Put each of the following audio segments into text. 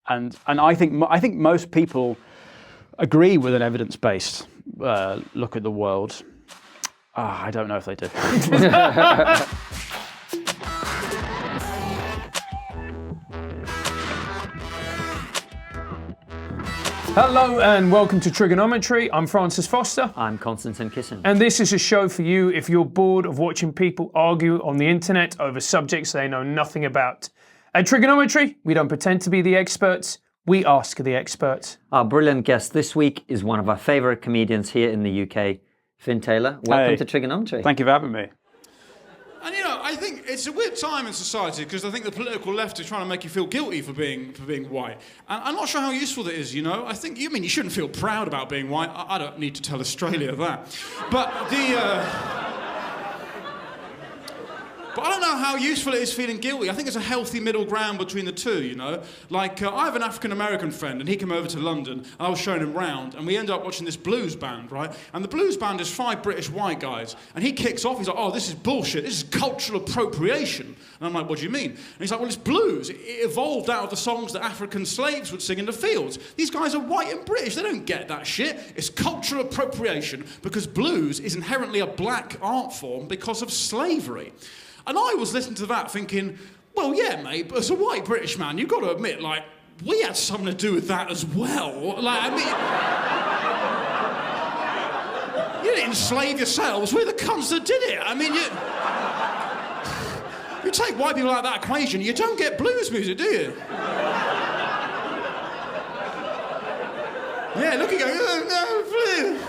I think most people agree with an evidence-based look at the world. I don't know if they do. Hello and welcome to TRIGGERnometry. I'm Francis Foster. I'm Konstantin Kisin. And this is a show for you if you're bored of watching people argue on the internet over subjects they know nothing about. At TRIGGERnometry, we don't pretend to be the experts, we ask the experts. Our brilliant guest this week is one of our favourite comedians here in the UK, Finn Taylor. Welcome to TRIGGERnometry. Thank you for having me. And I think it's a weird time in society because I think the political left is trying to make you feel guilty for being white. And I'm not sure how useful that is, I think, you shouldn't feel proud about being white. I don't need to tell Australia that. But But I don't know how useful it is feeling guilty. I think there's a healthy middle ground between the two, Like, I have an African-American friend, and he came over to London. I was showing him round, and we ended up watching this blues band, right? And the blues band is 5 British white guys. And he kicks off, he's like, oh, this is bullshit. This is cultural appropriation. And I'm like, what do you mean? And he's like, well, it's blues. It evolved out of the songs that African slaves would sing in the fields. These guys are white and British. They don't get that shit. It's cultural appropriation because blues is inherently a black art form because of slavery. And I was listening to that thinking, well, yeah, mate, but as a white British man, you've got to admit, like, we had something to do with that as well. Like, I mean, you didn't enslave yourselves. We're the cunts that did it. I mean, you take white people out of that equation, you don't get blues music, do you? Yeah, look at you, oh, no, blues.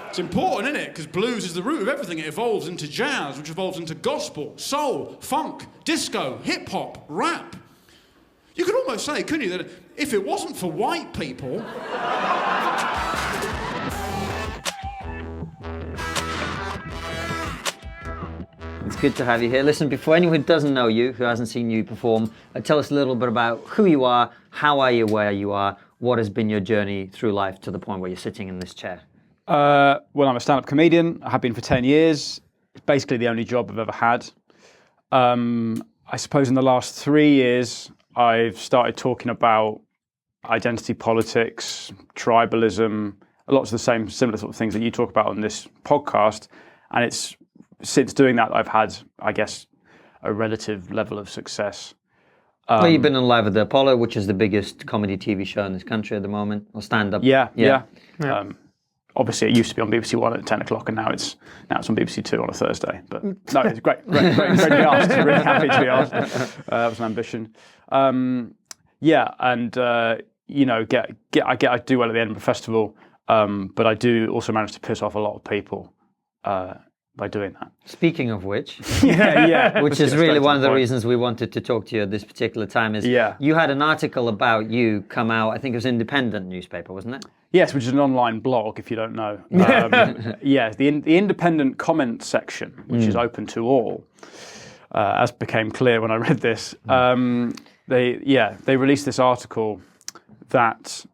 It's important, isn't it? Because blues is the root of everything. It evolves into jazz, which evolves into gospel, soul, funk, disco, hip-hop, rap. You could almost say, couldn't you, that if it wasn't for white people... It's good to have you here. Listen, before anyone who doesn't know you, who hasn't seen you perform, tell us a little bit about who you are, how are you where you are, what has been your journey through life to the point where you're sitting in this chair. Well, I'm a stand-up comedian. I have been for 10 years. It's basically the only job I've ever had. I suppose in the last 3 years, I've started talking about identity politics, tribalism, lots of the similar sort of things that you talk about on this podcast. And it's since doing that I've had, I guess, a relative level of success. Well, you've been on Live at the Apollo, which is the biggest comedy TV show in this country at the moment, or stand-up. Yeah. Obviously, it used to be on BBC One at 10 o'clock, and now it's on BBC Two on a Thursday. But no, it's great to be asked. Really happy to be asked. That was an ambition. I do well at the Edinburgh Festival, but I do also manage to piss off a lot of people by doing that. Speaking of which, which is really one of the reasons we wanted to talk to you at this particular time is you had an article about you come out, I think it was Independent newspaper, wasn't it? Yes, which is an online blog, if you don't know. The Independent comment section, which is open to all, as became clear when I read this. They released this article that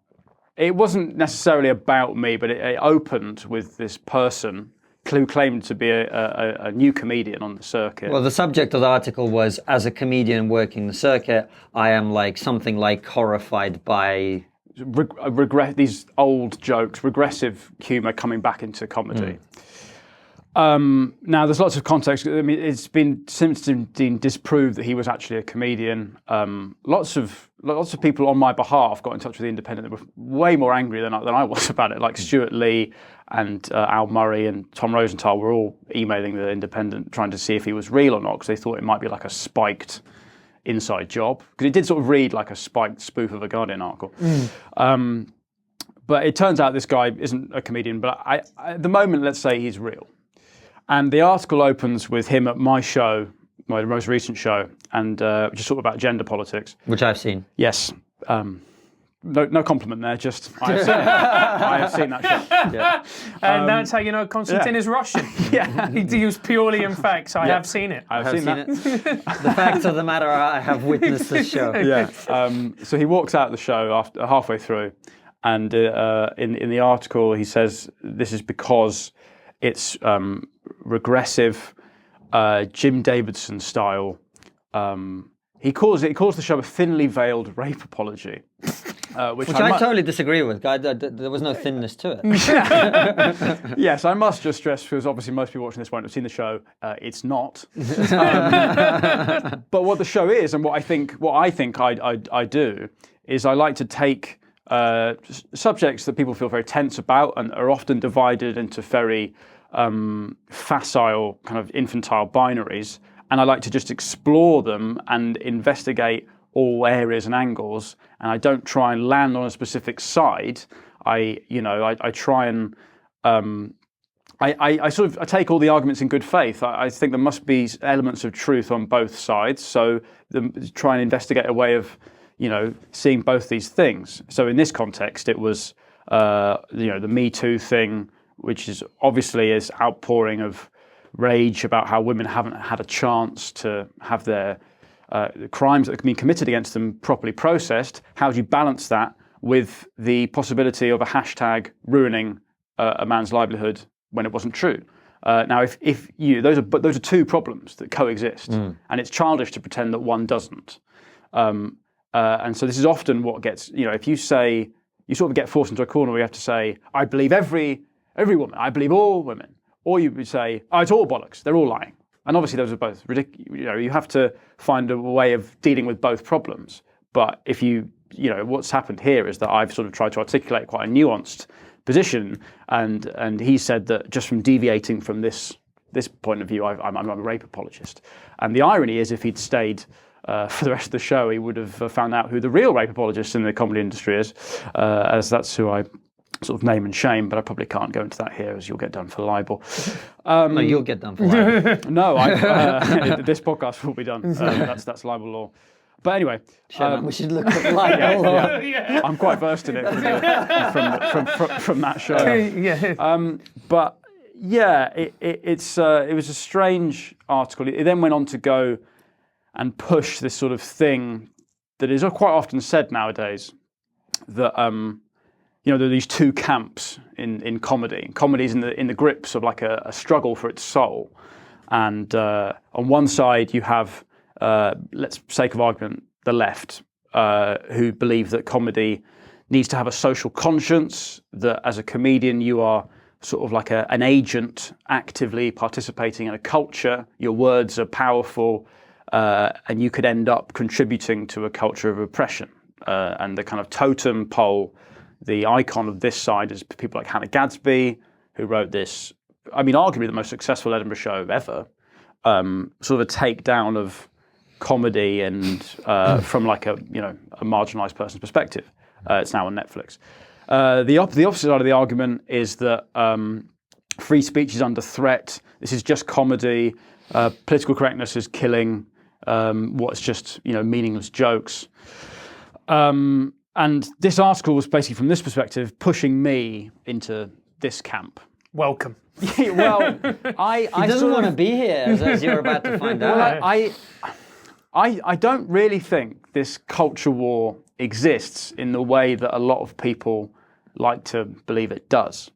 it wasn't necessarily about me, but it opened with this person who claimed to be a new comedian on the circuit. Well, the subject of the article was, as a comedian working the circuit, I am something like horrified by... these old jokes, regressive humour coming back into comedy. Now, there's lots of context. I mean, it's been since been disproved that he was actually a comedian. Lots of people on my behalf got in touch with The Independent that were way more angry than I was about it. Like Stuart Lee and Al Murray and Tom Rosenthal were all emailing The Independent trying to see if he was real or not, because they thought it might be like a spiked inside job, because it did sort of read like a spiked spoof of a Guardian article. But it turns out this guy isn't a comedian, but at the moment, let's say he's real. And the article opens with him at my show, my most recent show, and which is sort of about gender politics. Which I've seen. Yes. No compliment there, just I have seen that show. Yeah. And that's how you know Konstantin is Russian. He deals purely in facts. I have seen it. I have seen it. The facts of the matter are I have witnessed this show. So he walks out of the show after halfway through, and in the article he says this is because it's regressive, Jim Davidson style he calls the show a thinly veiled rape apology. Which I totally disagree with. There was no thinness to it. Yes, I must just stress, because obviously most people watching this won't have seen the show. It's not. But what the show is, and what I think I do, is I like to take subjects that people feel very tense about and are often divided into very facile, kind of infantile binaries, and I like to just explore them and investigate all areas and angles, and I don't try and land on a specific side. I try and I take all the arguments in good faith. I think there must be elements of truth on both sides, so try and investigate a way of seeing both these things. So in this context, it was the Me Too thing, which is obviously this outpouring of rage about how women haven't had a chance to have their the crimes that have been committed against them properly processed. How do you balance that with the possibility of a hashtag ruining a man's livelihood when it wasn't true? Now, those are two problems that coexist, and it's childish to pretend that one doesn't. And so this is often what gets, if you say, you sort of get forced into a corner where you have to say, I believe every woman, I believe all women, or you would say, oh, it's all bollocks, they're all lying. And obviously those are both ridiculous. You have to find a way of dealing with both problems. But if what's happened here is that I've sort of tried to articulate quite a nuanced position, and he said that just from deviating from this point of view, I'm a rape apologist. And the irony is, if he'd stayed for the rest of the show, he would have found out who the real rape apologist in the comedy industry is, as that's who I sort of name and shame, but I probably can't go into that here, as you'll get done for libel. No, you'll get done for libel. No, this podcast will be done. That's libel law. But anyway, we should look at libel law. Yeah. I'm quite versed in it from that show. But yeah, it was a strange article. It then went on to go and push this sort of thing that is quite often said nowadays, that there are these two camps in comedy. Comedy's in the grips of like a struggle for its soul, and on one side you have, let's for sake of argument, the left, who believe that comedy needs to have a social conscience, that as a comedian you are sort of like an agent actively participating in a culture, your words are powerful, and you could end up contributing to a culture of oppression. And the kind of totem pole, the icon of this side, is people like Hannah Gadsby, who wrote this, arguably the most successful Edinburgh show ever, sort of a takedown of comedy and from like a marginalised person's perspective. It's now on Netflix. The opposite side of the argument is that free speech is under threat. This is just comedy. Political correctness is killing what's just meaningless jokes. And this article was basically, from this perspective, pushing me into this camp. Welcome. Well, he doesn't want to be here, as you're about to find out. I don't really think this culture war exists in the way that a lot of people like to believe it does.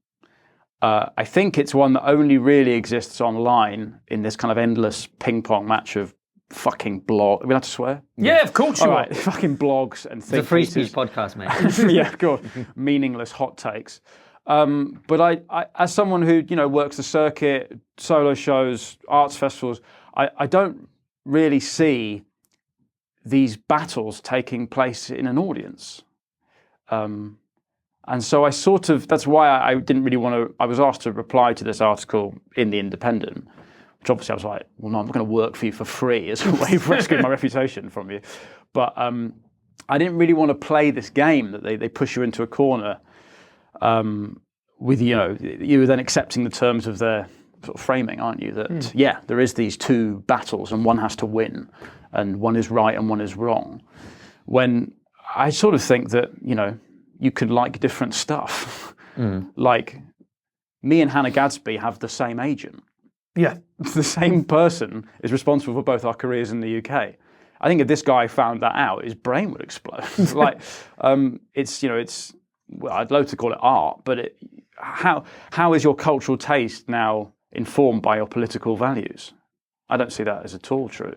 I think it's one that only really exists online in this kind of endless ping-pong match of fucking blog. Are we allowed to swear? Yeah, of course you are. Fucking blogs and things. It's a free speech podcast, mate. Yeah, of course. Meaningless hot takes. But I, as someone who works the circuit, solo shows, arts festivals, I don't really see these battles taking place in an audience. And so that's why I didn't really want to. I was asked to reply to this article in The Independent, which obviously I was like, well, no, I'm not going to work for you for free as a way of rescuing my reputation from you. But I didn't really want to play this game that they push you into a corner with, you were then accepting the terms of their sort of framing, aren't you? That, there is these two battles and one has to win and one is right and one is wrong. When I sort of think that, you can like different stuff. Like, me and Hannah Gadsby have the same agent. Yeah. The same person is responsible for both our careers in the UK. I think if this guy found that out, his brain would explode. Well, I'd love to call it art, but how is your cultural taste now informed by your political values? I don't see that as at all true.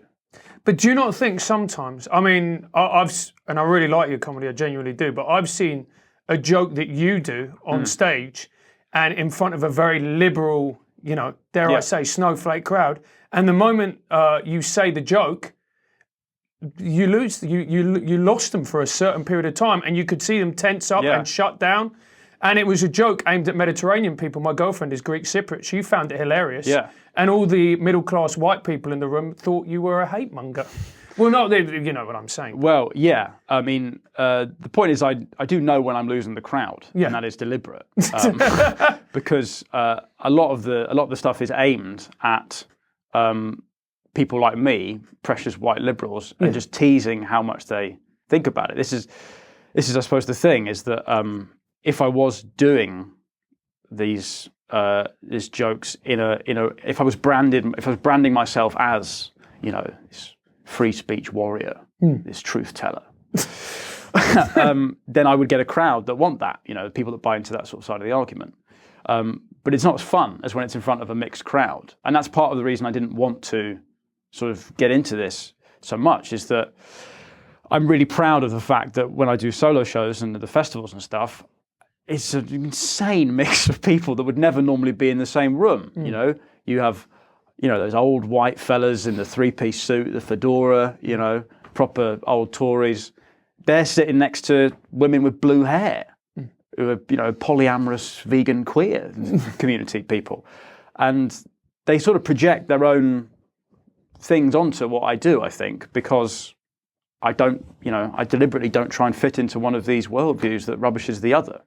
But do you not think sometimes? I mean, and I really like your comedy, I genuinely do. But I've seen a joke that you do on stage, and in front of a very liberal, dare I say, snowflake crowd. And the moment you say the joke, you lost them for a certain period of time, and you could see them tense up and shut down. And it was a joke aimed at Mediterranean people. My girlfriend is Greek Cypriot. She found it hilarious. Yeah. And all the middle-class white people in the room thought you were a hate monger. Well, no, you know what I'm saying. Well, yeah. I mean, the point is I do know when I'm losing the crowd, and that is deliberate. Because a lot of the stuff is aimed at people like me, precious white liberals, and just teasing how much they think about it. This is I suppose, the thing is that if I was doing these jokes if I was branding myself as this free speech warrior, this truth teller, then I would get a crowd that want that, people that buy into that sort of side of the argument. But it's not as fun as when it's in front of a mixed crowd, and that's part of the reason I didn't want to sort of get into this so much, is that I'm really proud of the fact that when I do solo shows and the festivals and stuff, it's an insane mix of people that would never normally be in the same room. You have, those old white fellas in the three-piece suit, the fedora, proper old Tories. They're sitting next to women with blue hair, who are, polyamorous, vegan, queer community people. And they sort of project their own things onto what I do, I think, because I deliberately don't try and fit into one of these worldviews that rubbishes the other.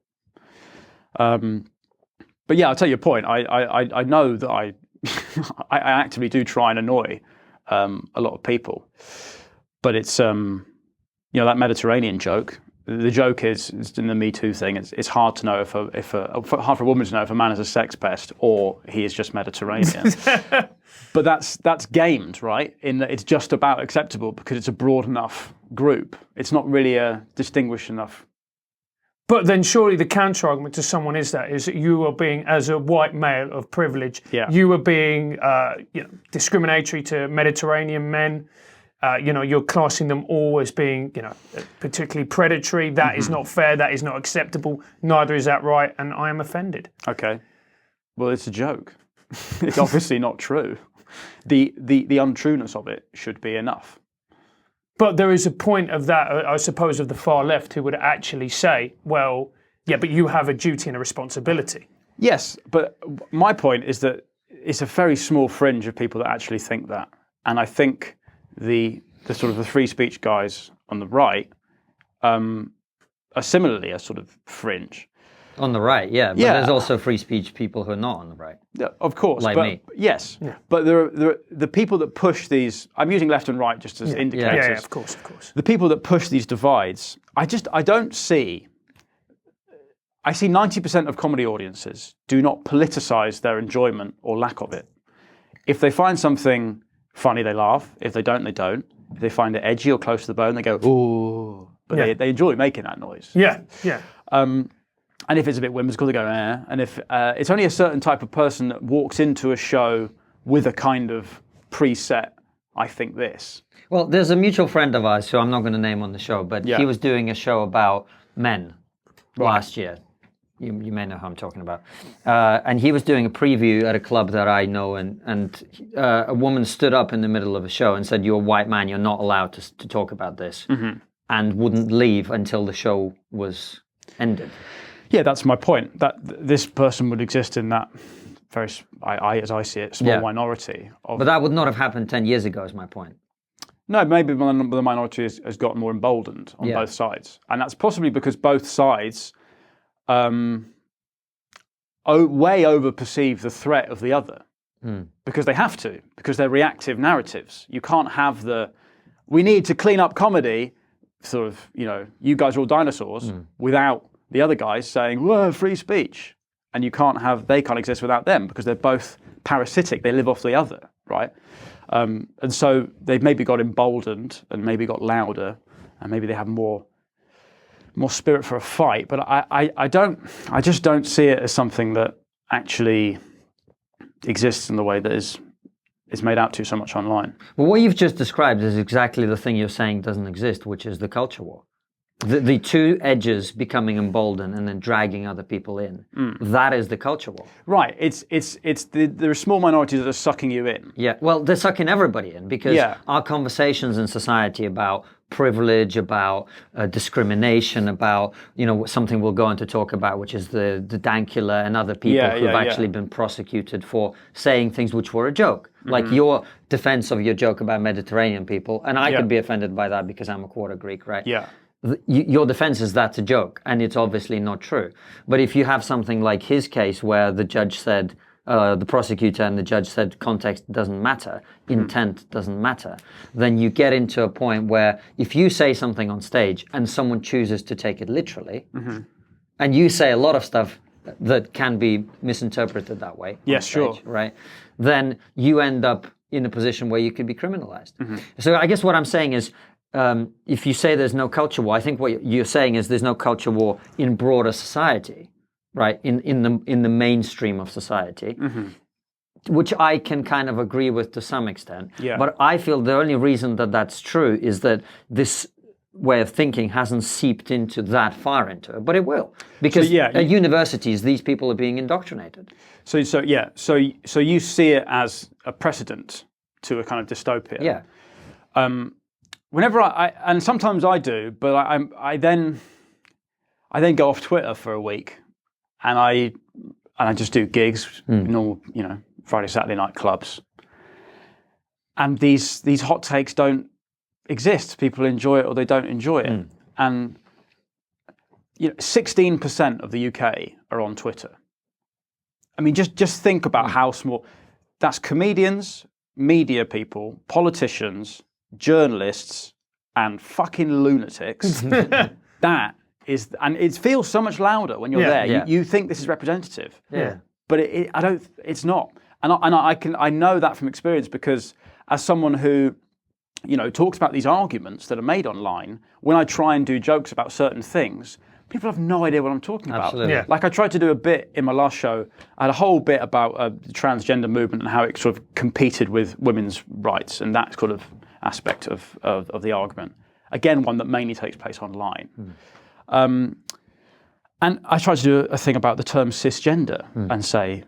But yeah, I'll take your point. I know that I actively do try and annoy a lot of people, but it's that Mediterranean joke. The joke is in the Me Too thing. It's hard to know hard for a woman to know if a man is a sex pest or he is just Mediterranean. But that's gamed, right? In that it's just about acceptable because it's a broad enough group. It's not really a distinguished enough. But then surely the counter-argument to someone is that you are being, as a white male of privilege, you are being discriminatory to Mediterranean men. You're classing them all as being, particularly predatory. That is not fair. That is not acceptable. Neither is that right. And I am offended. Okay. Well, it's a joke. It's obviously not true. The untrueness of it should be enough. But there is a point of that, I suppose, of the far left who would actually say, well, yeah, but you have a duty and a responsibility. Yes, but my point is that it's a very small fringe of people that actually think that. And I think the sort of the free speech guys on the right are similarly a sort of fringe. On the right, yeah. But there's also free speech people who are not on the right. Yeah, of course. Like me. Yes. Yeah. But there are the people that push these, I'm using left and right just as indicators. Yeah, of course. The people that push these divides, I see 90% of comedy audiences do not politicize their enjoyment or lack of it. If they find something funny, they laugh. If they don't, they don't. If they find it edgy or close to the bone, they go, ooh. But they enjoy making that noise. Yeah. And if it's a bit whimsical, they go, eh. And if it's only a certain type of person that walks into a show with a kind of preset, I think this. Well, there's a mutual friend of ours who I'm not going to name on the show, but he was doing a show about men last year. You may know who I'm talking about. And he was doing a preview at a club that I know, and a woman stood up in the middle of a show and said, "You're a white man, you're not allowed to talk about this," and wouldn't leave until the show was ended. Yeah, that's my point. That this person would exist in that very, as I see it, small minority. But that would not have happened 10 years ago, is my point. No, maybe the minority has gotten more emboldened on both sides. And that's possibly because both sides way over-perceive the threat of the other. Because they have to, because they're reactive narratives. You can't have we need to clean up comedy, sort of, you guys are all dinosaurs, without the other guys saying, whoa, free speech. And they can't exist without them because they're both parasitic. They live off the other, right? And so they've maybe got emboldened and maybe got louder and maybe they have more spirit for a fight. But I just don't see it as something that actually exists in the way that is is made out to so much online. Well, what you've just described is exactly the thing you're saying doesn't exist, which is the culture war. The two edges becoming emboldened and then dragging other people in. That is the culture war. Right. There are small minorities that are sucking you in. Yeah. Well, they're sucking everybody in because our conversations in society about privilege, about discrimination, about something we'll go on to talk about, which is the Dankula and other people who've actually been prosecuted for saying things which were a joke. Like your defense of your joke about Mediterranean people, and I could be offended by that because I'm a quarter Greek, right? Yeah. Your defense is that's a joke, and it's obviously not true. But if you have something like his case where the judge said, the prosecutor and the judge said context doesn't matter, intent doesn't matter, then you get into a point where if you say something on stage and someone chooses to take it literally, and you say a lot of stuff that can be misinterpreted that way, yes, stage, sure, right? Then you end up in a position where you could be criminalized. So I guess what I'm saying is, if you say there's no culture war, I think what you're saying is there's no culture war in broader society, right? In the mainstream of society, which I can kind of agree with to some extent. Yeah. But I feel the only reason that that's true is that this way of thinking hasn't seeped into that far into it, but it will, because at universities these people are being indoctrinated. So you see it as a precedent to a kind of dystopia. Yeah. Whenever and sometimes I do, but I then go off Twitter for a week, and I just do gigs, normal, Friday, Saturday night clubs, and these hot takes don't exist. People enjoy it or they don't enjoy it, and 16% of the UK are on Twitter. I mean, just think about how small. That's comedians, media people, politicians, journalists, and fucking lunatics. That is, and it feels so much louder when you're there. Yeah. You think this is representative, but it's not. And I know that from experience, because as someone who talks about these arguments that are made online, when I try and do jokes about certain things, people have no idea what I'm talking about. Absolutely. Yeah. Like I tried to do a bit in my last show. I had a whole bit about the transgender movement and how it sort of competed with women's rights and that sort of aspect of the argument. Again, one that mainly takes place online. And I tried to do a thing about the term cisgender and say,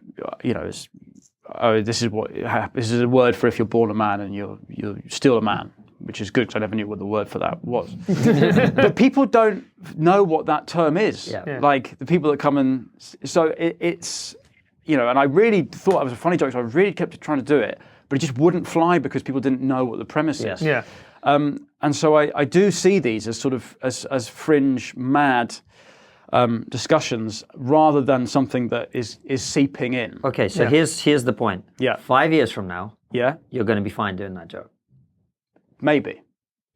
this is a word for if you're born a man and you're still a man, which is good because I never knew what the word for that was. But people don't know what that term is. Yeah. Like the people that come and so it's and I really thought it was a funny joke, so I really kept trying to do it, but it just wouldn't fly because people didn't know what the premise is. Yeah. And so I do see these as sort of as fringe, mad discussions rather than something that is seeping in. Okay, so here's the point. Yeah. 5 years from now, Yeah, you're going to be fine doing that joke. maybe.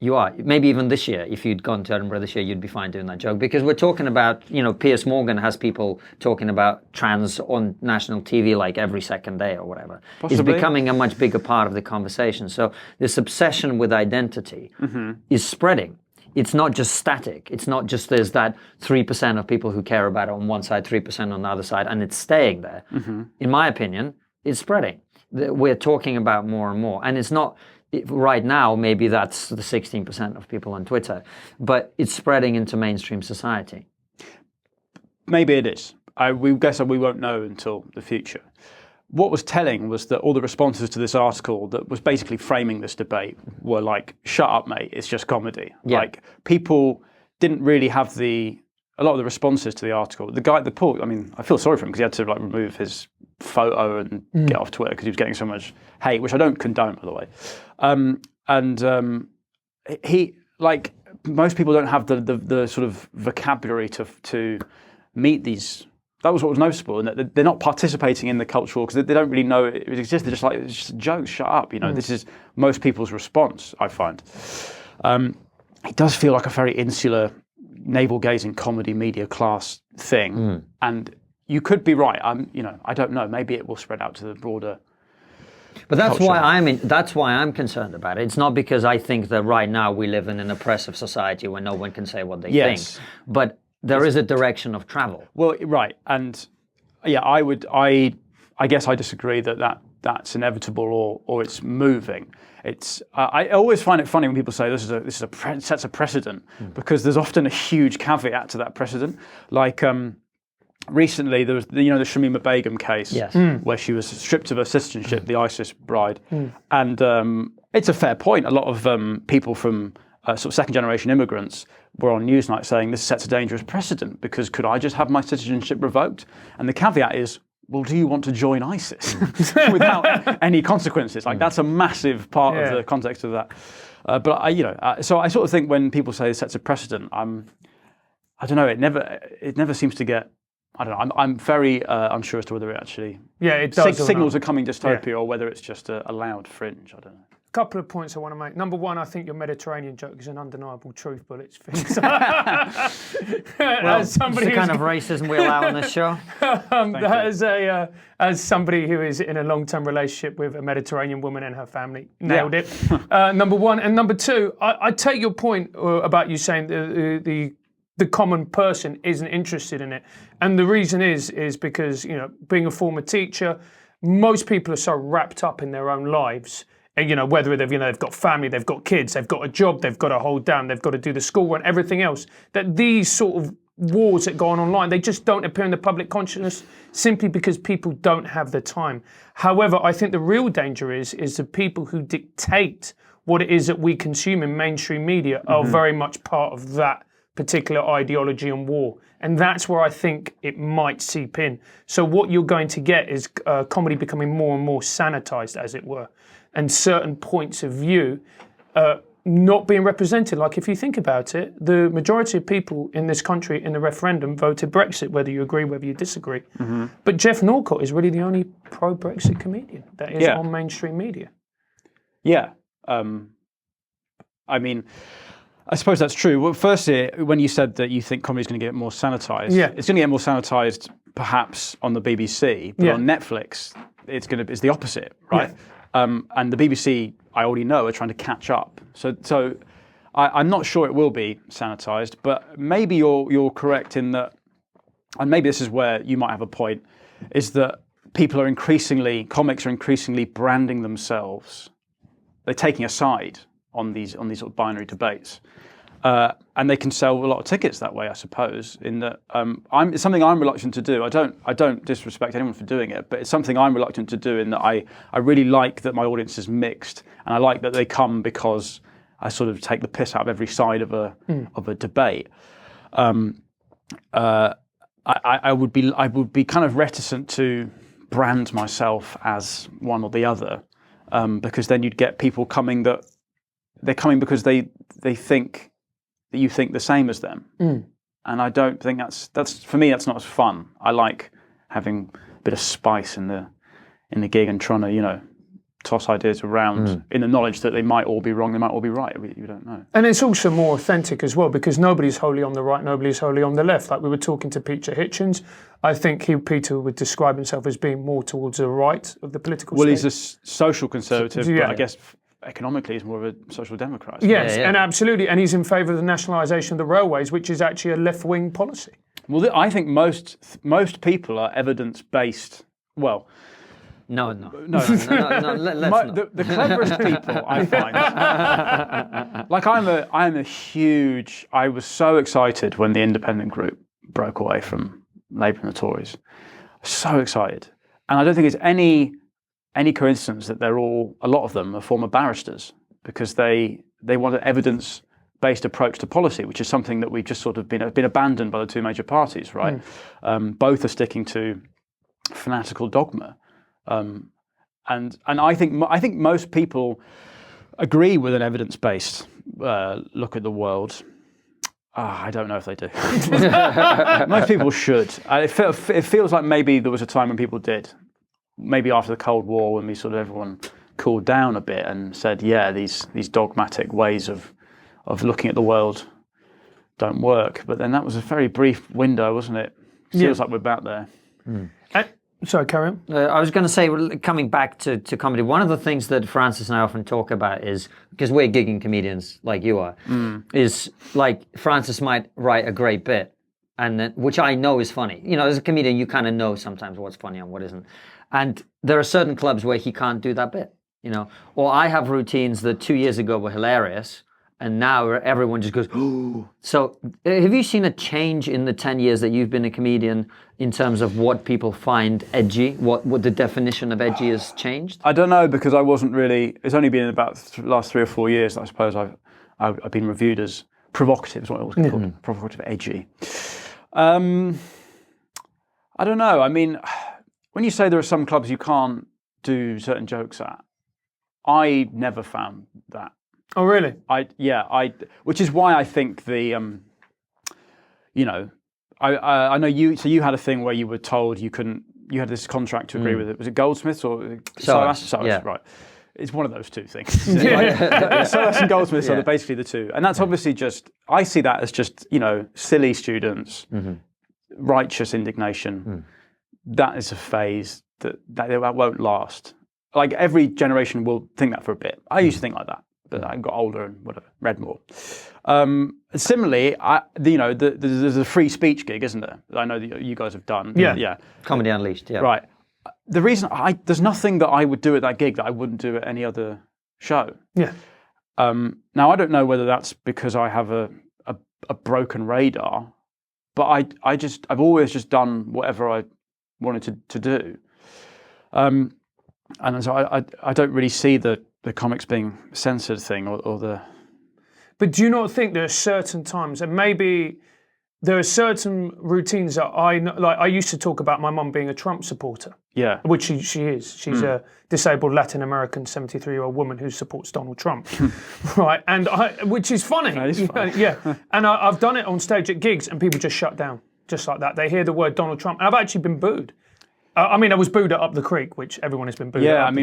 You are. Maybe even this year, if you'd gone to Edinburgh this year, you'd be fine doing that joke. Because we're talking about, Piers Morgan has people talking about trans on national TV like every second day or whatever. Possibly. It's becoming a much bigger part of the conversation. So this obsession with identity is spreading. It's not just static. It's not just there's that 3% of people who care about it on one side, 3% on the other side, and it's staying there. In my opinion, it's spreading. We're talking about more and more. And it's not... Right now, maybe that's the 16% of people on Twitter, but it's spreading into mainstream society. Maybe it is. We guess we won't know until the future. What was telling was that all the responses to this article that was basically framing this debate were like, shut up, mate, it's just comedy. Yeah. Like, people didn't really have a lot of the responses to the article. The guy, I feel sorry for him because he had to remove his photo and get off Twitter because he was getting so much hate, which I don't condone, by the way. He, like, most people don't have the sort of vocabulary to meet these. That was what was noticeable, and that they're not participating in the cultural because they don't really know it exists. They're just like, it's just jokes, shut up. This is most people's response, I find. It does feel like a very insular, navel-gazing comedy media class thing, and you could be right. I don't know. Maybe it will spread out to the broader. But that's culture. That's why I'm concerned about it. It's not because I think that right now we live in an oppressive society where no one can say what they think. But there is a direction of travel. Well, right, and I guess I disagree that that's inevitable or it's moving. I always find it funny when people say sets a precedent, because there's often a huge caveat to that precedent. Like recently, there was the Shamima Begum case, where she was stripped of her citizenship, the ISIS bride, and it's a fair point. A lot of people from sort of second-generation immigrants were on Newsnight saying this sets a dangerous precedent, because could I just have my citizenship revoked? And the caveat is, well, do you want to join ISIS without any consequences? Like, that's a massive part of the context of that. So I sort of think when people say it sets a precedent, I don't know. It never seems to get. I don't know. I'm very unsure as to whether it actually it does signals a coming dystopia or whether it's just a loud fringe. I don't know. Couple of points I want to make. Number one, I think your Mediterranean joke is an undeniable truth, but it's things. As somebody it's the kind of racism we allow on this show. As somebody who is in a long-term relationship with a Mediterranean woman and her family, nailed it. Number one, and number two, I take your point about you saying the common person isn't interested in it, and the reason is because being a former teacher, most people are so wrapped up in their own lives. And, whether they've got family, they've got kids, they've got a job, they've got to hold down, they've got to do the school run, everything else, that these sort of wars that go on online, they just don't appear in the public consciousness simply because people don't have the time. However, I think the real danger is the people who dictate what it is that we consume in mainstream media are very much part of that particular ideology and war. And that's where I think it might seep in. So what you're going to get is comedy becoming more and more sanitized, as it were, and certain points of view not being represented. Like, if you think about it, the majority of people in this country in the referendum voted Brexit, whether you agree, whether you disagree. But Jeff Norcott is really the only pro-Brexit comedian that is on mainstream media. Yeah. I mean, I suppose that's true. Well, firstly, when you said that you think comedy is going to get more sanitized, it's going to get more sanitized perhaps on the BBC, but on Netflix, it's the opposite, right? And the BBC, I already know, are trying to catch up. So I'm not sure it will be sanitized, but maybe you're correct in that, and maybe this is where you might have a point, is that comics are increasingly branding themselves. They're taking a side on these sort of binary debates. And they can sell a lot of tickets that way, I suppose. In that, it's something I'm reluctant to do. I don't disrespect anyone for doing it, but it's something I'm reluctant to do. In that, I really like that my audience is mixed, and I like that they come because I sort of take the piss out of every side of a debate. I would be kind of reticent to brand myself as one or the other, because then you'd get people coming that they're coming because they think that you think the same as them. And I don't think that's for me, that's not as fun. I like having a bit of spice in the gig and trying to, toss ideas around in the knowledge that they might all be wrong, they might all be right. You don't know. And it's also more authentic as well, because nobody's wholly on the right, nobody's wholly on the left. Like we were talking to Peter Hitchens, I think Peter would describe himself as being more towards the right of the political Well, state. he's a social conservative, but I guess economically he's more of a social democrat. Yes, and absolutely. And he's in favour of the nationalisation of the railways, which is actually a left-wing policy. Well, I think most people are evidence-based. Well, no. Let's not. The cleverest people I find, like I was so excited when the independent group broke away from Labour and the Tories. So excited. And I don't think it's any coincidence that a lot of them are former barristers, because they want an evidence-based approach to policy, which is something that we've just sort of been abandoned by the two major parties, right? Both are sticking to fanatical dogma, and I think most people agree with an evidence-based look at the world. I don't know if they do. Most people should. It feels like maybe there was a time when people did. Maybe after the Cold War, when everyone cooled down a bit and said, these dogmatic ways of looking at the world don't work. But then that was a very brief window, wasn't it? Feels like we're back there. Sorry, carry on. I was going to say, coming back to comedy, one of the things that Francis and I often talk about is, because we're gigging comedians like you are, is like Francis might write a great bit, and then, which I know is funny. As a comedian, you kind of know sometimes what's funny and what isn't. And there are certain clubs where he can't do that bit, you know. Or I have routines that 2 years ago were hilarious, and now everyone just goes, ooh. So have you seen a change in the 10 years that you've been a comedian in terms of what people find edgy? What the definition of edgy has changed? I don't know, because I wasn't really, it's only been about the last 3 or 4 years that I suppose I've been reviewed as provocative, is what it was called, provocative, edgy. I don't know. I mean, when you say there are some clubs you can't do certain jokes at, I never found that. Oh, really? Which is why I think the, you know, I know you. So you had a thing where you were told you couldn't. You had this contract to agree with it. Was it Goldsmiths or SOAS? Yeah, right. It's one of those two things. SOAS and Goldsmiths are basically the two, and that's obviously just. I see that as just, you know, silly students, righteous indignation. That is a phase that won't last. Like every generation will think that for a bit. I used to think like that. But I got older and whatever, read more. Similarly, there's a free speech gig, isn't there? I know that you guys have done. Yeah. Comedy Unleashed, yeah. Right. The reason there's nothing that I would do at that gig that I wouldn't do at any other show. Yeah. Now I don't know whether that's because I have a broken radar, but I've always just done whatever I wanted to do. And so I don't really see the comics being censored thing or the... But do you not think there are certain times, and maybe there are certain routines that I used to talk about my mum being a Trump supporter. Yeah. Which she is. She's a disabled Latin American 73-year-old woman who supports Donald Trump. Right. And which is funny. That is funny. Yeah. And I've done it on stage at gigs and people just shut down, just like that. They hear the word Donald Trump. And I've actually been booed. I mean, I was booed at Up the Creek, which everyone has been booed at.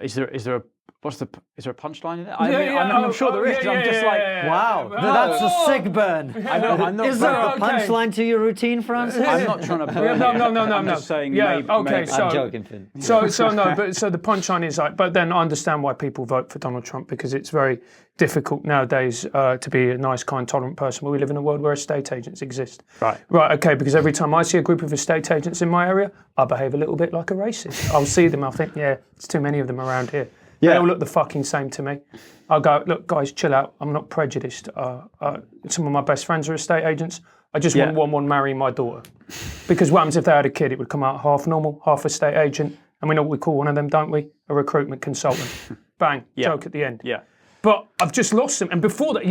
Is there a punchline in it? I'm sure there is. I'm just like, wow, that's a sick burn. I'm not. Is there a punchline to your routine, Francis? I'm not trying to burn. No. I'm just saying. Yeah. Maybe. So, I'm joking, Finn. So the punchline is like, but then I understand why people vote for Donald Trump, because it's very difficult nowadays to be a nice, kind, tolerant person. But we live in a world where estate agents exist. Right. Okay. Because every time I see a group of estate agents in my area, I behave a little bit like a racist. I'll see them. I'll think, yeah, it's too many of them around here. Yeah. They all look the fucking same to me. I'll go, look, guys, chill out. I'm not prejudiced. Some of my best friends are estate agents. I just wouldn't want one marrying my daughter. Because what happens if they had a kid? It would come out half normal, half estate agent. And we know what we call one of them, don't we? A recruitment consultant. Bang, joke at the end. Yeah. But I've just lost them. And before that,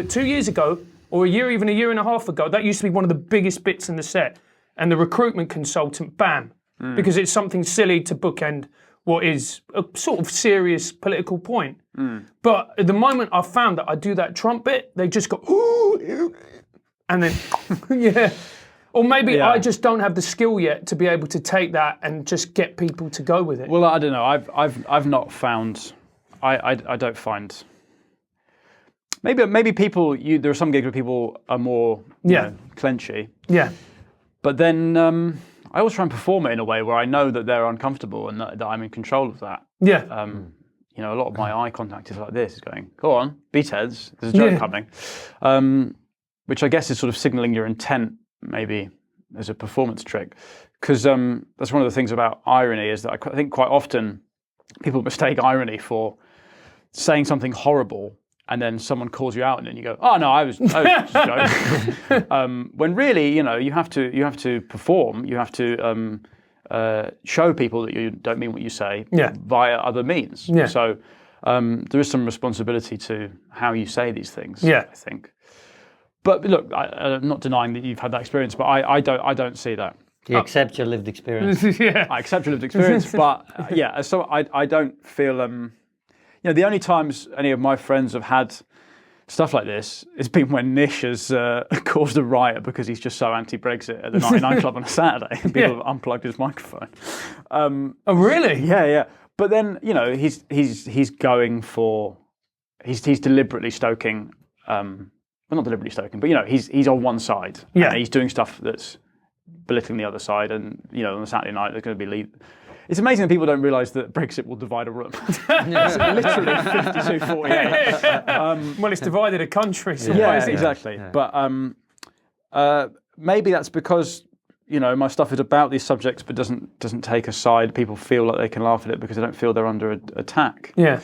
2 years ago, or even a year and a half ago, that used to be one of the biggest bits in the set. And the recruitment consultant, bam. Because it's something silly to bookend what is a sort of serious political point. But at the moment I found that I do that Trump bit, they just go, ooh, and then, yeah. Or maybe I just don't have the skill yet to be able to take that and just get people to go with it. Well, I don't know. I've not found. I don't find. Maybe people. There are some gigs where people are more clenchy. Yeah. But then I always try and perform it in a way where I know that they're uncomfortable and that I'm in control of that. Yeah. A lot of my eye contact is like this, is going, go on, beat heads, there's a joke coming. Which I guess is sort of signalling your intent, maybe, as a performance trick. Because that's one of the things about irony, is that I think quite often people mistake irony for saying something horrible and then someone calls you out and then you go, oh no, I was just joking. When really, you have to perform, you have to show people that you don't mean what you say via other means. Yeah. So there is some responsibility to how you say these things, I think. But look, I'm not denying that you've had that experience, but I don't see that. You accept your lived experience. I accept your lived experience, but so I don't feel. The only times any of my friends have had stuff like this has been when Nish has caused a riot because he's just so anti-Brexit at the 99 Club on a Saturday, and people have unplugged his microphone. Oh, really? Yeah. But then he's going for he's deliberately stoking. Well, not deliberately stoking, but he's on one side. Yeah. And he's doing stuff that's belittling the other side, and on a Saturday night there's going to be It's amazing that people don't realise that Brexit will divide a room. It's literally 52-48. Well, it's divided a country. So exactly. Yeah. But maybe that's because my stuff is about these subjects, but doesn't take a side. People feel like they can laugh at it because they don't feel they're under attack. Yeah.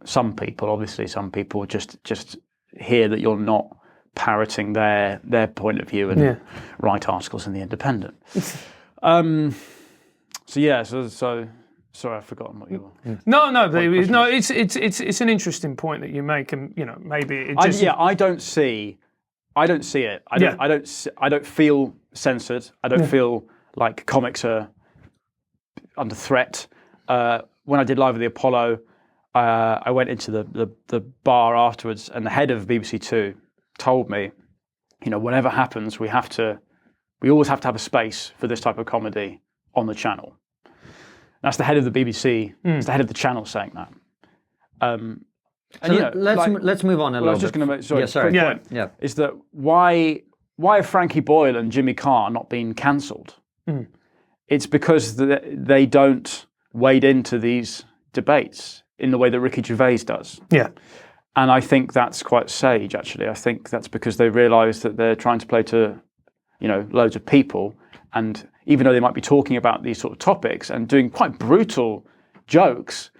Some people just hear that you're not parroting their point of view and write articles in the Independent. So sorry, I've forgotten what you were. No, it's an interesting point that you make, and maybe it just. I don't see it. I don't feel censored. I don't feel like comics are under threat. When I did Live at the Apollo, I went into the bar afterwards, and the head of BBC Two told me, whatever happens, we always have to have a space for this type of comedy on the channel. That's the head of the BBC. It's the head of the channel saying that. Let's move on a little bit. I was just going to make point. Is that why have Frankie Boyle and Jimmy Carr not been cancelled? It's because they don't wade into these debates in the way that Ricky Gervais does. Yeah. And I think that's quite sage, actually. I think that's because they realise that they're trying to play to, loads of people, and even though they might be talking about these sort of topics and doing quite brutal jokes,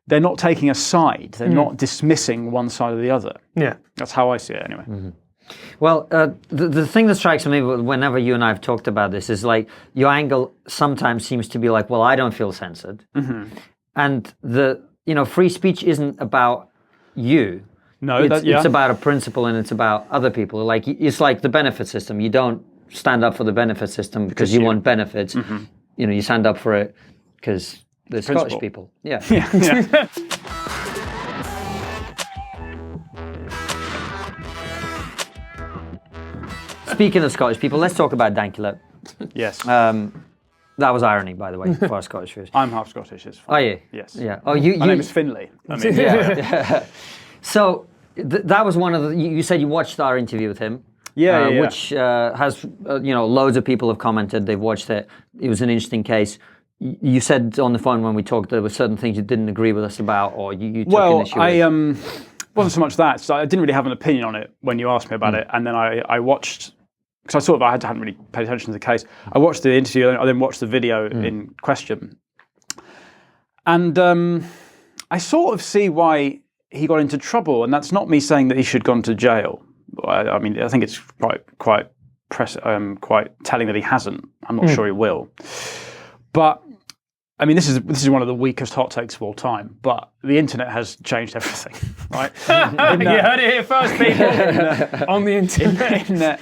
they're not taking a side. They're not dismissing one side or the other. Yeah. That's how I see it, anyway. Mm-hmm. Well, the thing that strikes me whenever you and I have talked about this is like your angle sometimes seems to be like, well, I don't feel censored. Mm-hmm. And free speech isn't about you. No, it's about a principle, and it's about other people. Like it's like the benefit system. You don't stand up for the benefit system because you want benefits. Mm-hmm. You stand up for it because the Scottish people. Yeah. Yeah. Speaking of Scottish people, let's talk about Dankula. Yes. That was irony, by the way, for our Scottish viewers. I'm half Scottish. It's fine. Are you? Yes. Yeah. Oh, My name is Finlay. Yeah. So that was one of the. You said you watched our interview with him. Yeah. Which has loads of people have commented. They've watched it. It was an interesting case. You said on the phone when we talked there were certain things you didn't agree with us about, or you took an issue with. Wasn't so much that. So I didn't really have an opinion on it when you asked me about it, and then I watched. Because I hadn't really paid attention to the case. I watched the interview, and I then watched the video in question. And I sort of see why he got into trouble, and that's not me saying that he should have gone to jail. I mean, I think it's quite telling that he hasn't. I'm not sure he will. But I mean, this is one of the weakest hot takes of all time. But the internet has changed everything, right? You heard it here first, people. On the internet.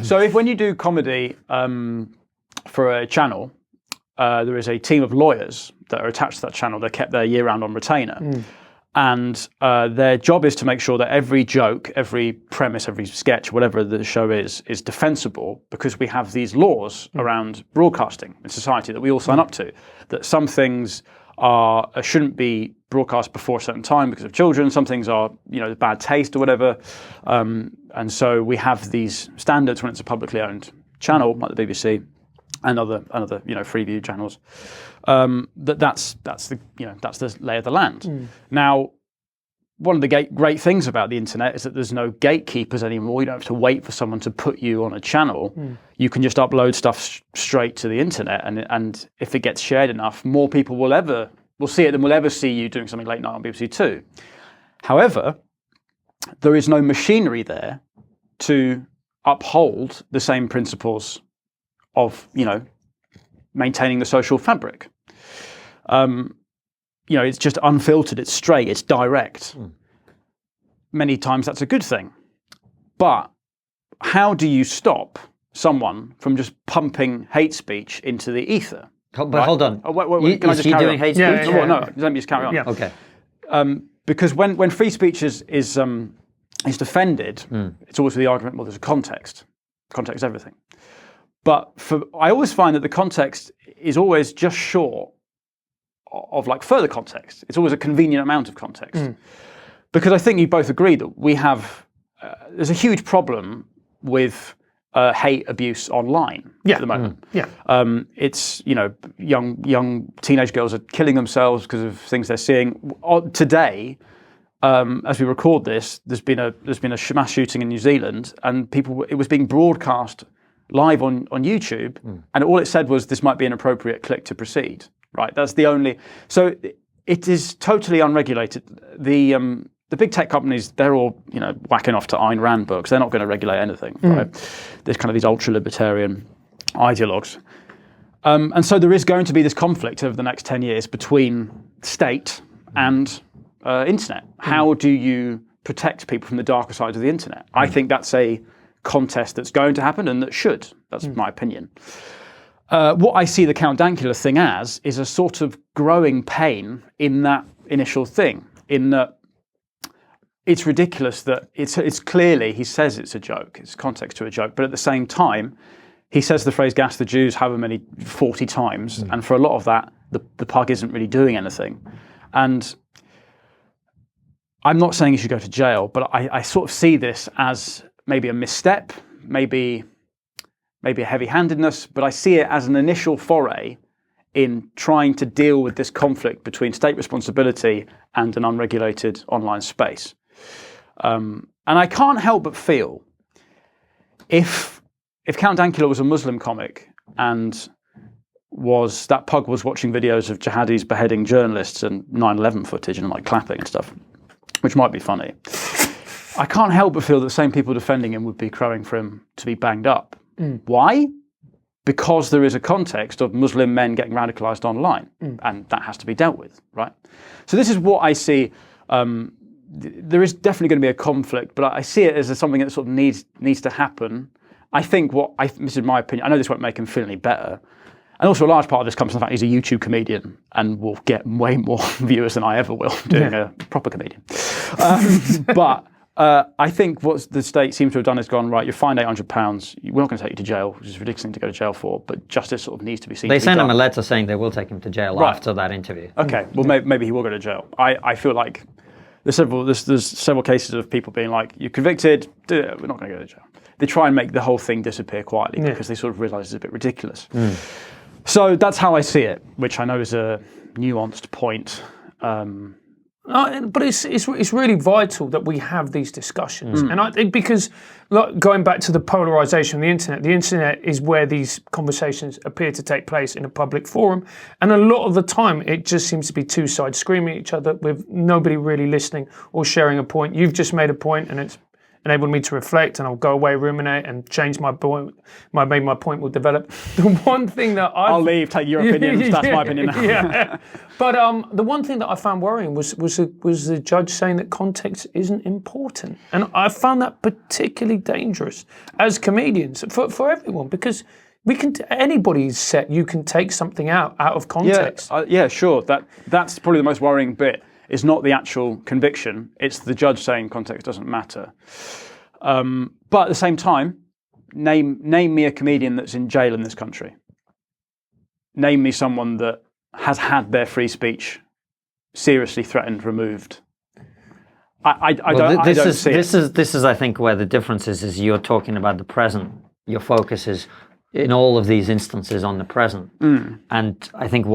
So when you do comedy for a channel, there is a team of lawyers that are attached to that channel. They're kept there year-round on retainer. And their job is to make sure that every joke, every premise, every sketch, whatever the show is defensible, because we have these laws around broadcasting in society that we all sign up to, that some things shouldn't be broadcast before a certain time because of children, some things are bad taste or whatever, and so we have these standards when it's a publicly owned channel like the BBC and other Freeview channels. That's the lay of the land. Now, one of the great things about the internet is that there's no gatekeepers anymore. You don't have to wait for someone to put you on a channel. You can just upload stuff straight to the internet, and if it gets shared enough, more people will see it than will ever see you doing something late night on BBC Two. However, there is no machinery there to uphold the same principles of maintaining the social fabric. It's just unfiltered, it's straight, it's direct. Many times that's a good thing. But how do you stop someone from just pumping hate speech into the ether? But hold on. Wait, can I just carry doing on? hate speech? No, let me just carry on. Yeah. Okay. Because when free speech is defended, it's always with the argument, well, there's a context. Context is everything. But I always find that the context is always just short of further context. It's always a convenient amount of context. Because I think you both agree that we have, there's a huge problem with hate abuse online at the moment. It's, young teenage girls are killing themselves because of things they're seeing. Today, as we record this, there's been a mass shooting in New Zealand, and it was being broadcast live on YouTube, and all it said was this might be an appropriate click to proceed. Right, that's the only. So it is totally unregulated. The big tech companies, they're all whacking off to Ayn Rand books. They're not going to regulate anything. Right? There's kind of these ultra libertarian ideologues, and so there is going to be this conflict over the next 10 years between state and internet. How do you protect people from the darker side of the internet? I think that's a contest that's going to happen and that should. That's my opinion. What I see the Count Dankula thing as is a sort of growing pain in that initial thing, in that it's ridiculous that it's clearly, he says it's a joke, it's context to a joke, but at the same time, he says the phrase gas the Jews however many, 40 times, and for a lot of that, the pug isn't really doing anything. And I'm not saying he should go to jail, but I sort of see this as maybe a misstep, maybe a heavy-handedness, but I see it as an initial foray in trying to deal with this conflict between state responsibility and an unregulated online space. And I can't help but feel if Count Dankula was a Muslim comic and that pug was watching videos of jihadis beheading journalists and 9/11 footage and like clapping and stuff, which might be funny, I can't help but feel that the same people defending him would be crowing for him to be banged up. Why? Because there is a context of Muslim men getting radicalized online, and that has to be dealt with, right? So this is what I see. There is definitely going to be a conflict, but I see it as something that sort of needs to happen. I think this is my opinion. I know this won't make him feel any better. And also a large part of this comes from the fact he's a YouTube comedian and will get way more viewers than I ever will doing a proper comedian. But I think what the state seems to have done is gone, right, you're fined £800, we're not going to take you to jail, which is a ridiculous thing to go to jail for, but justice sort of needs to be seen. They sent him a letter saying they will take him to jail after that interview. Okay, well maybe he will go to jail. I feel like there's several cases of people being like, you're convicted, we're not going to go to jail. They try and make the whole thing disappear quietly because they sort of realise it's a bit ridiculous. So that's how I see it, which I know is a nuanced point. But it's really vital that we have these discussions, and I think because going back to the polarization of the internet is where these conversations appear to take place in a public forum, and a lot of the time it just seems to be two sides screaming at each other with nobody really listening or sharing a point. You've just made a point, and it's enabled me to reflect, and I'll go away, ruminate, and change my point. Maybe my point will develop. The one thing that I'll leave, take your opinion. That's my opinion now. Yeah. But the one thing that I found worrying was the judge saying that context isn't important, and I found that particularly dangerous as comedians for everyone, because anybody's set, you can take something out of context. Yeah, sure. That's probably the most worrying bit. It's not the actual conviction, it's the judge saying context doesn't matter. But at the same time, name me a comedian that's in jail in this country. Name me someone that has had their free speech seriously threatened, removed. I don't see it. This is, I think, where the difference is you're talking about the present. Your focus is, in all of these instances, on the present. And I think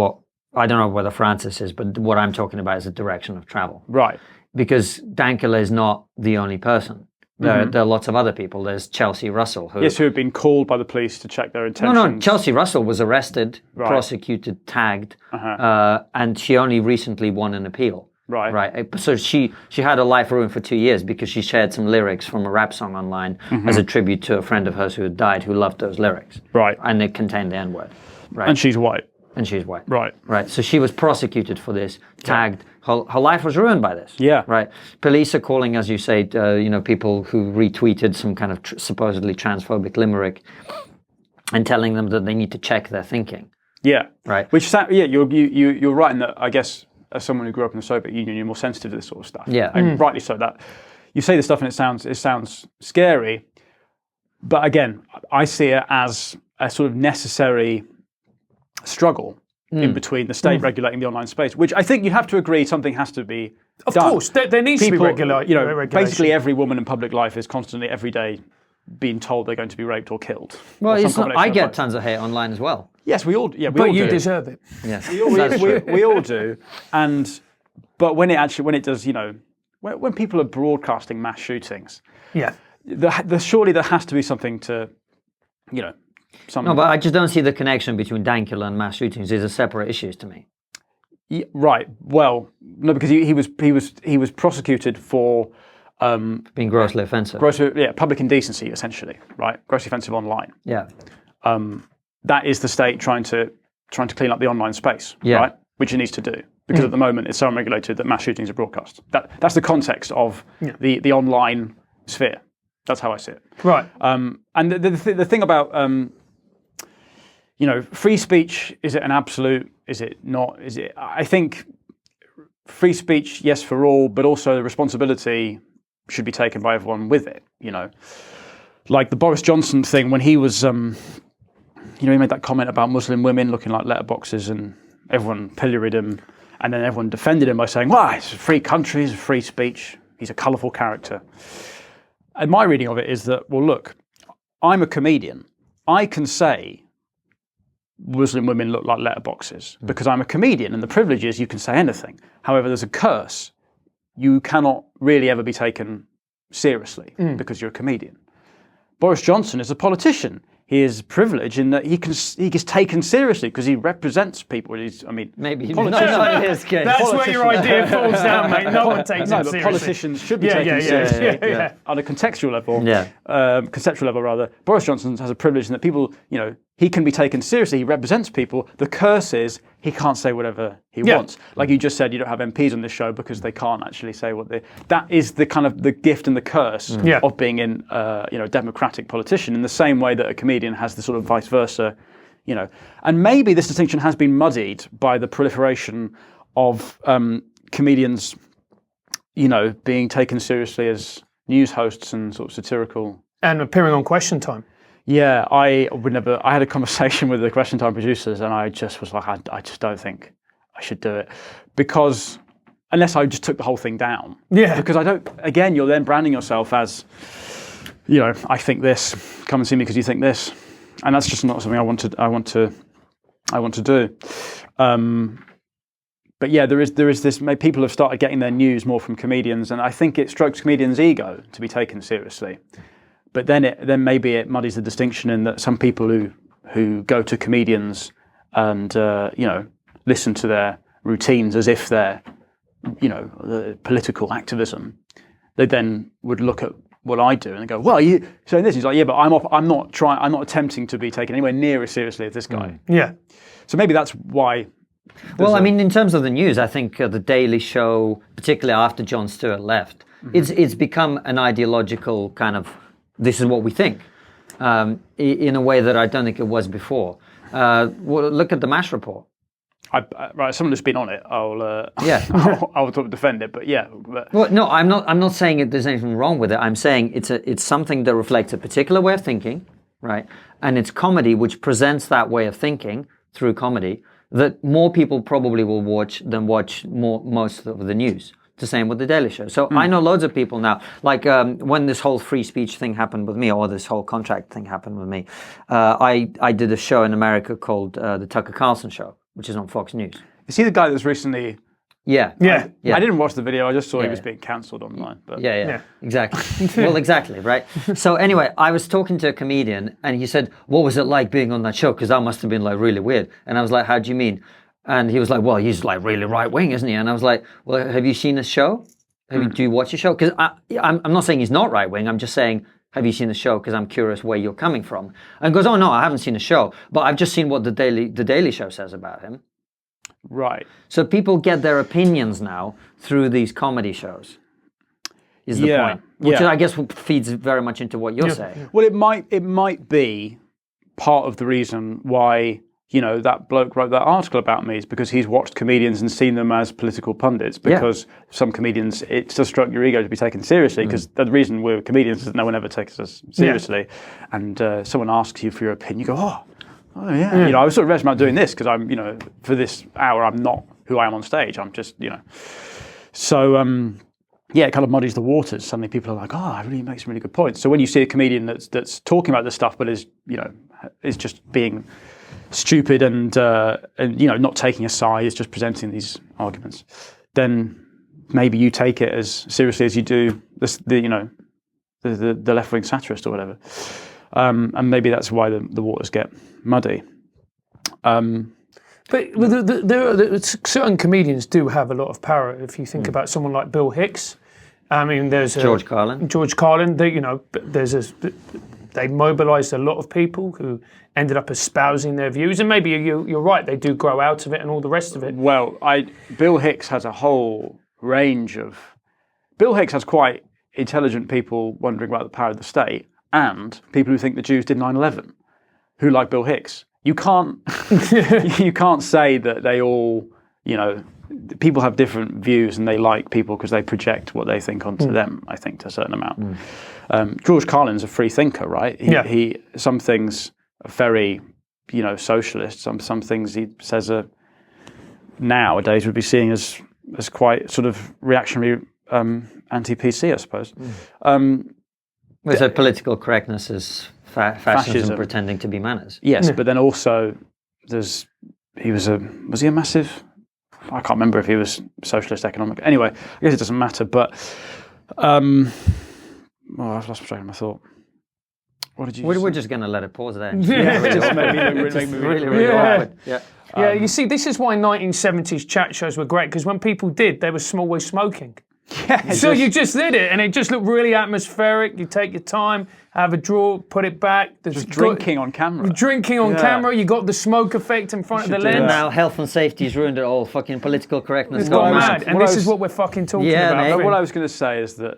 I don't know whether Francis is, but what I'm talking about is the direction of travel. Right. Because Dankula is not the only person. There are lots of other people. There's Chelsea Russell. Who have been called by the police to check their intentions. No, Chelsea Russell was arrested, prosecuted, tagged, and she only recently won an appeal. Right. So she had her life ruined for 2 years because she shared some lyrics from a rap song online as a tribute to a friend of hers who had died, who loved those lyrics. Right. And it contained the N-word. Right. And she's white. And she's white. Right. So she was prosecuted for this, tagged. Her life was ruined by this. Yeah. Right. Police are calling, as you say, people who retweeted some kind of supposedly transphobic limerick and telling them that they need to check their thinking. Yeah. Right. You're right in that, I guess, as someone who grew up in the Soviet Union, you're more sensitive to this sort of stuff. Yeah. And rightly so. That you say this stuff and it sounds scary, but again, I see it as a sort of necessary struggle in between the state regulating the online space, which I think you have to agree something has to be Of done. course, there needs to be regulation. Basically every woman in public life is constantly, every day, being told they're going to be raped or killed. Well, I get tons of hate online as well. Yes, we all do. But you deserve it. Yes, we all do. But when it does, when people are broadcasting mass shootings, yeah, surely there has to be something to you know, some. No, but I just don't see the connection between Dankula and mass shootings. These are separate issues to me. Right. Well, no, because he was prosecuted for Being grossly offensive. public indecency, essentially, right? Grossly offensive online. Yeah. That is the state trying to clean up the online space, Yeah. right? Which it needs to do because at the moment it's so unregulated that mass shootings are broadcast. That's the context of the online sphere. That's how I see it. Right. And the thing about free speech, is it an absolute? Is it not? Is it? I think free speech, yes, for all, but also the responsibility should be taken by everyone with it. Like the Boris Johnson thing when he was, he made that comment about Muslim women looking like letterboxes, and everyone pilloried him, and then everyone defended him by saying, "Well, it's a free country, it's free speech. He's a colourful character." And my reading of it is that, well, look, I'm a comedian. I can say Muslim women look like letterboxes because I'm a comedian, and the privilege is you can say anything. However, there's a curse. You cannot really ever be taken seriously because you're a comedian. Boris Johnson is a politician. He is privileged in that he gets taken seriously because he represents people. Maybe politicians. not in his case. That's where your idea falls down, mate. No one takes it but seriously. politicians should be taken seriously on a contextual level. Conceptual level, rather. Boris Johnson has a privilege in that people, he can be taken seriously. He represents people. The curse is he can't say whatever he wants. Like you just said, you don't have MPs on this show because they can't actually say what they. That is the kind of the gift and the curse of being in, a democratic politician. In the same way that a comedian has the sort of vice versa, And maybe this distinction has been muddied by the proliferation of comedians, being taken seriously as news hosts and sort of satirical. And appearing on Question Time. Yeah, I had a conversation with the Question Time producers, and I just was like, I just don't think I should do it, because unless I just took the whole thing down. Yeah. Because I don't. Again, you're then branding yourself as, I think this. Come and see me because you think this, and that's just not something I want to do. But yeah, there is this. People have started getting their news more from comedians, and I think it strokes comedians' ego to be taken seriously. But then maybe it muddies the distinction in that some people who go to comedians and listen to their routines as if they're political activism, they then would look at what I do and go, "Well, you saying this?" He's like, "Yeah, but I'm not attempting to be taken anywhere near as seriously as this guy." Yeah. So maybe that's why. Well, I mean, in terms of the news, I think the Daily Show, particularly after Jon Stewart left, it's become an ideological kind of. This is what we think, in a way that I don't think it was before. Look at the MASH report. Right, someone who's been on it, I'll I'll defend it. But yeah. Well, no, I'm not saying there's anything wrong with it. I'm saying it's something that reflects a particular way of thinking, right? And it's comedy which presents that way of thinking through comedy that more people probably will watch than watch most of the news. The same with the Daily Show. So I know loads of people now, like when this whole free speech thing happened with me, or this whole contract thing happened with me, I did a show in America called the Tucker Carlson Show, which is on Fox News. Is he the guy that's recently... Yeah. I didn't watch the video, I just saw he was being cancelled online. But. Yeah, exactly. Well, exactly, right? So anyway, I was talking to a comedian and he said, "What was it like being on that show? Because that must have been like really weird." And I was like, "How do you mean?" And he was like, "Well, he's like really right-wing, isn't he?" And I was like, "Well, have you seen the show? Do you watch the show?" Because I'm not saying he's not right-wing. I'm just saying, have you seen the show? Because I'm curious where you're coming from. And he goes, "Oh, no, I haven't seen the show. But I've just seen what the Daily Show says about him." Right. So people get their opinions now through these comedy shows, is the point. Which I guess feeds very much into what you're saying. Well, it might be part of the reason why... that bloke wrote that article about me is because he's watched comedians and seen them as political pundits, because some comedians, it does stroke your ego to be taken seriously, because the reason we're comedians is that no one ever takes us seriously. And someone asks you for your opinion, you go, oh yeah. I was sort of reticent about doing this because I'm, for this hour, I'm not who I am on stage. I'm just, So, it kind of muddies the waters. Suddenly people are like, oh, it really makes some really good points. So when you see a comedian that's talking about this stuff, but is just being... stupid and not taking a side, is just presenting these arguments, then maybe you take it as seriously as you do the left-wing satirist or whatever. And maybe that's why the waters get muddy. But certain comedians do have a lot of power. If you think about someone like Bill Hicks, I mean, there's George Carlin. George Carlin. They mobilised a lot of people who ended up espousing their views, and maybe you're right. They do grow out of it and all the rest of it. Well, Bill Hicks has a whole range of. Bill Hicks has quite intelligent people wondering about the power of the state, and people who think the Jews did 9/11, who like Bill Hicks. You can't you can't say that they all, people have different views and they like people because they project what they think onto them, I think, to a certain amount. George Carlin's a free thinker, right? He some things are very, socialist. Some things he says are nowadays would be seen as quite sort of reactionary, anti-PC, I suppose. So political correctness is fascism pretending to be manners. Yes, but then also was he a massive? I can't remember if he was socialist economic. Anyway, I guess it doesn't matter. But I've lost track of my thought. What did you? We're just going to let it pause there. Yeah, it just made me really awkward. Yeah. Yeah, you see, this is why 1970s chat shows were great, because when people did, they were always smoking. Yeah, so you just did it, and it just looked really atmospheric. You take your time, have a draw, put it back. Just drinking on camera. Drinking on camera, you got the smoke effect in front of the lens. And now health and safety's ruined it all. Fucking political correctness. It's gone mad, and this is what we're fucking talking about. Mate. What I was going to say is that,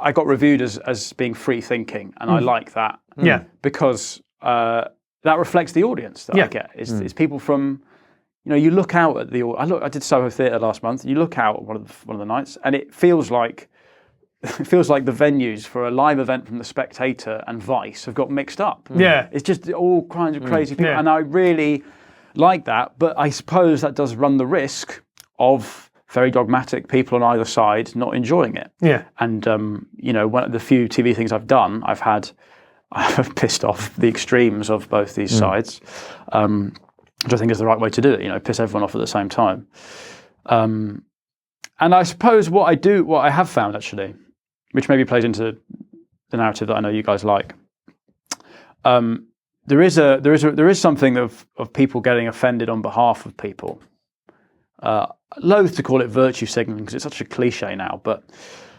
I got reviewed as being free thinking, and I like that. Yeah. Because that reflects the audience that I get. It's people from. You look out at I did Soho Theatre last month. You look out at one of the nights, and it feels like the venues for a live event from The Spectator and Vice have got mixed up. Yeah, it's just all kinds of crazy people, and I really like that. But I suppose that does run the risk of very dogmatic people on either side not enjoying it. Yeah, and one of the few TV things I've done, I've pissed off the extremes of both these sides. Which I think is the right way to do it, piss everyone off at the same time. And I suppose what I have found actually, which maybe plays into the narrative that I know you guys like, there is something of people getting offended on behalf of people. Loath to call it virtue signaling because it's such a cliche now, but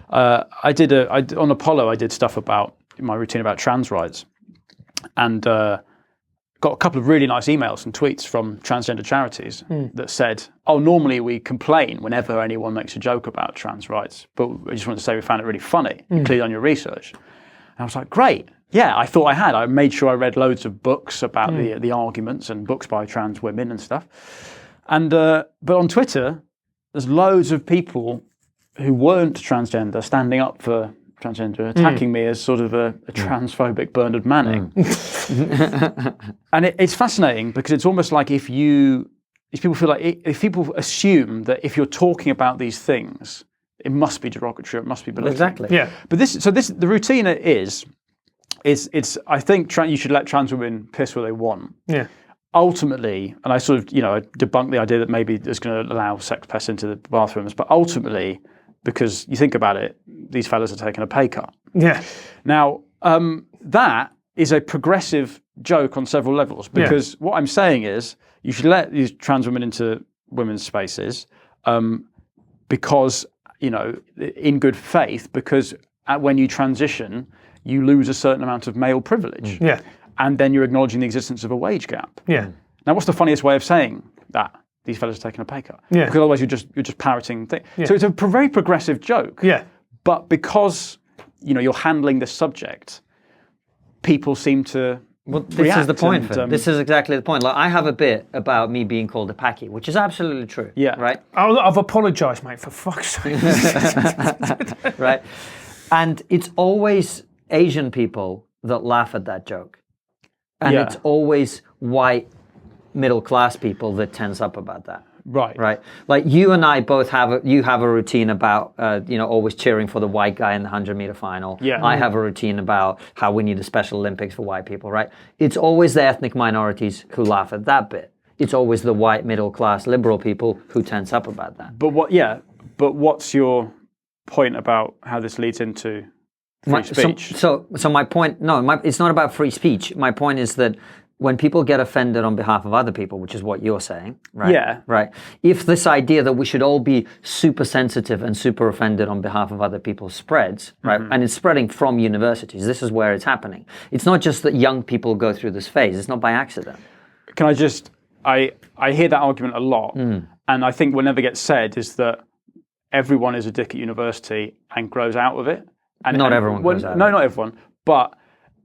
on Apollo I did stuff about my routine about trans rights, and got a couple of really nice emails and tweets from transgender charities that said, normally we complain whenever anyone makes a joke about trans rights, but I just wanted to say we found it really funny. You clearly done your research. And I was like, great. Yeah, I thought I had. I made sure I read loads of books about the arguments and books by trans women and stuff. And but on Twitter, there's loads of people who weren't transgender standing up for transgender, attacking me as sort of a transphobic Bernard Manning. And it's fascinating because it's almost like if people feel like, if people assume that if you're talking about these things, it must be derogatory, it must be belittling. Exactly. Yeah. But the routine is I think you should let trans women piss where they want. Yeah. Ultimately, and I sort of, I debunk the idea that maybe it's going to allow sex pests into the bathrooms, but ultimately, because you think about it, these fellas are taking a pay cut. Yeah. Now, that is a progressive joke on several levels, because what I'm saying is you should let these trans women into women's spaces because, in good faith, because when you transition, you lose a certain amount of male privilege. Yeah. And then you're acknowledging the existence of a wage gap. Yeah. Now, what's the funniest way of saying that? These fellas are taking a pay cut. Yeah. Because otherwise you're just parroting things. Yeah. So it's a very progressive joke. Yeah. But because, you're handling this subject, people seem to this is the point. This is exactly the point. Like, I have a bit about me being called a packy, which is absolutely true. Yeah. Right? I've apologised, mate, for fuck's sake. Right? And it's always Asian people that laugh at that joke. And it's always white middle-class people that tense up about that. Right. Right. Like you and I both have a routine about, always cheering for the white guy in the 100-meter final. Yeah. I have a routine about how we need a Special Olympics for white people, right? It's always the ethnic minorities who laugh at that bit. It's always the white middle-class liberal people who tense up about that. But what's your point about how this leads into free speech. So my point, it's not about free speech. My point is that when people get offended on behalf of other people, which is what you're saying, right? Yeah. Right. If this idea that we should all be super sensitive and super offended on behalf of other people spreads, right? And it's spreading from universities. This is where it's happening. It's not just that young people go through this phase. It's not by accident. Can I just, I hear that argument a lot, and I think what never gets said is that everyone is a dick at university and grows out of it. And Not everyone grows out of it. No, not everyone, but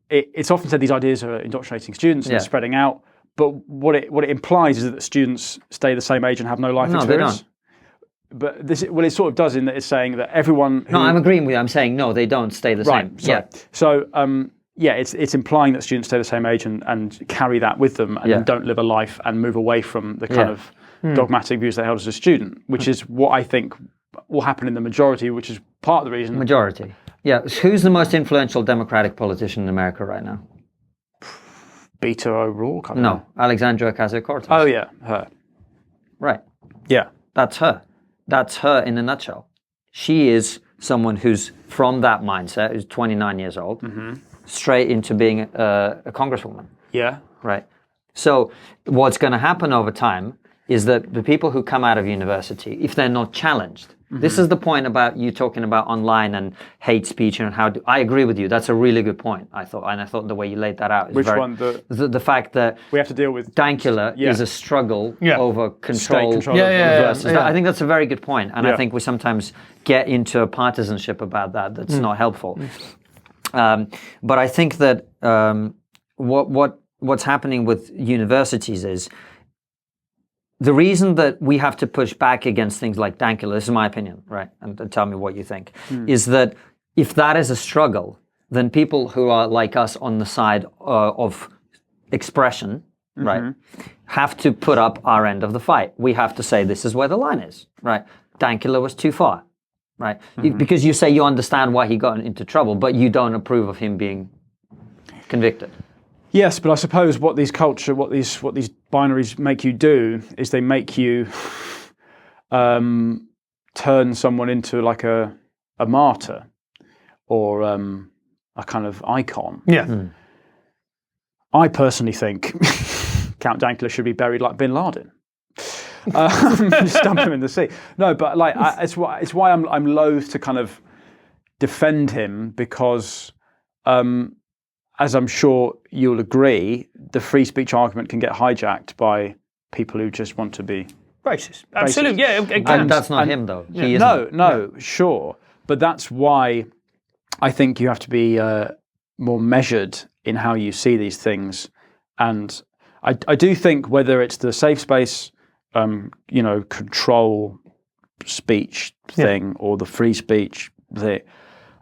it's often said these ideas are indoctrinating students and they're spreading out. But what it implies is that students stay the same age and have no life experience. They don't. But it sort of does in that it's saying that everyone. No, I'm agreeing with you. I'm saying no, they don't stay the same. Sorry. Yeah. So it's implying that students stay the same age and carry that with them and don't live a life and move away from the kind of dogmatic views they held as a student, which is what I think will happen in the majority, which is part of the reason. Majority. Yeah. Who's the most influential Democratic politician in America right now? Beto O'Rourke? I don't No, know. Alexandria Ocasio-Cortez. Oh, yeah, her. Right. Yeah. That's her. That's her in a nutshell. She is someone who's from that mindset, who's 29 years old, straight into being a congresswoman. Yeah. Right. So what's going to happen over time is that the people who come out of university, if they're not challenged, this is the point about you talking about online and hate speech and I agree with you. That's a really good point, I thought. And I thought the way you laid that out is Which one? the fact that We have to deal with. Dankula is a struggle over control. control versus that. I think that's a very good point. And I think we sometimes get into a partisanship about that that's not helpful. But I think that what's happening with universities is the reason that we have to push back against things like Dankula, this is my opinion, right? And tell me what you think, is that if that is a struggle, then people who are like us on the side of expression, right, have to put up our end of the fight. We have to say this is where the line is, right? Dankula was too far, right? Because you say you understand why he got into trouble, but you don't approve of him being convicted. Yes, but I suppose what these binaries make you do is they make you turn someone into like a martyr or a kind of icon. Yeah. I personally think Count Dankula should be buried like Bin Laden. Just dump him in the sea. No, but like it's why I'm loath to kind of defend him because. As I'm sure you'll agree, the free speech argument can get hijacked by people who just want to be Racist. Absolutely, yeah. And that's not him, though. He isn't. No, sure. But that's why I think you have to be more measured in how you see these things. And I do think whether it's the safe space, control speech thing or the free speech thing,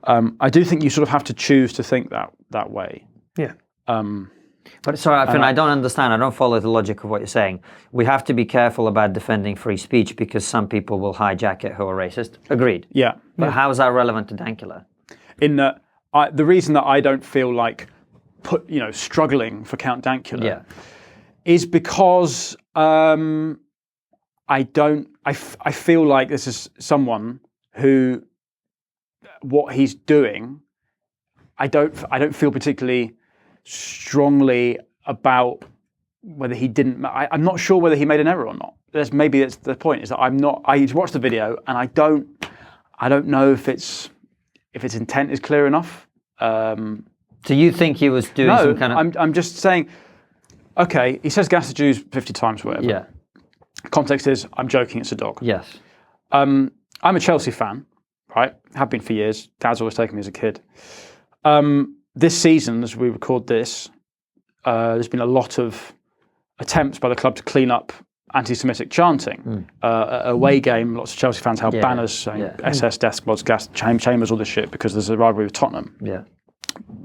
I do think you sort of have to choose to think that way. Yeah. But sorry, Finn, I don't understand. I don't follow the logic of what you're saying. We have to be careful about defending free speech because some people will hijack it who are racist. Agreed. Yeah. But how is that relevant to Dankula? In that, the reason that I don't feel like struggling for Count Dankula is because I feel like this is someone who what he's doing, I don't feel particularly strongly about whether he didn't. I'm not sure whether he made an error or not. Maybe that's the point. Is that I'm not. I watched the video and I don't know if its intent is clear enough. Do you think he was doing some kind of? I'm just saying. Okay, he says gas the Jews 50 times, whatever. Yeah. Context is, I'm joking. It's a dog. Yes. I'm a Chelsea fan. Right, have been for years. Dad's always taken me as a kid. This season, as we record this, there's been a lot of attempts by the club to clean up anti-Semitic chanting. Away game, lots of Chelsea fans held banners saying SS, death squads, gas chambers, all this shit because there's a rivalry with Tottenham. Yeah,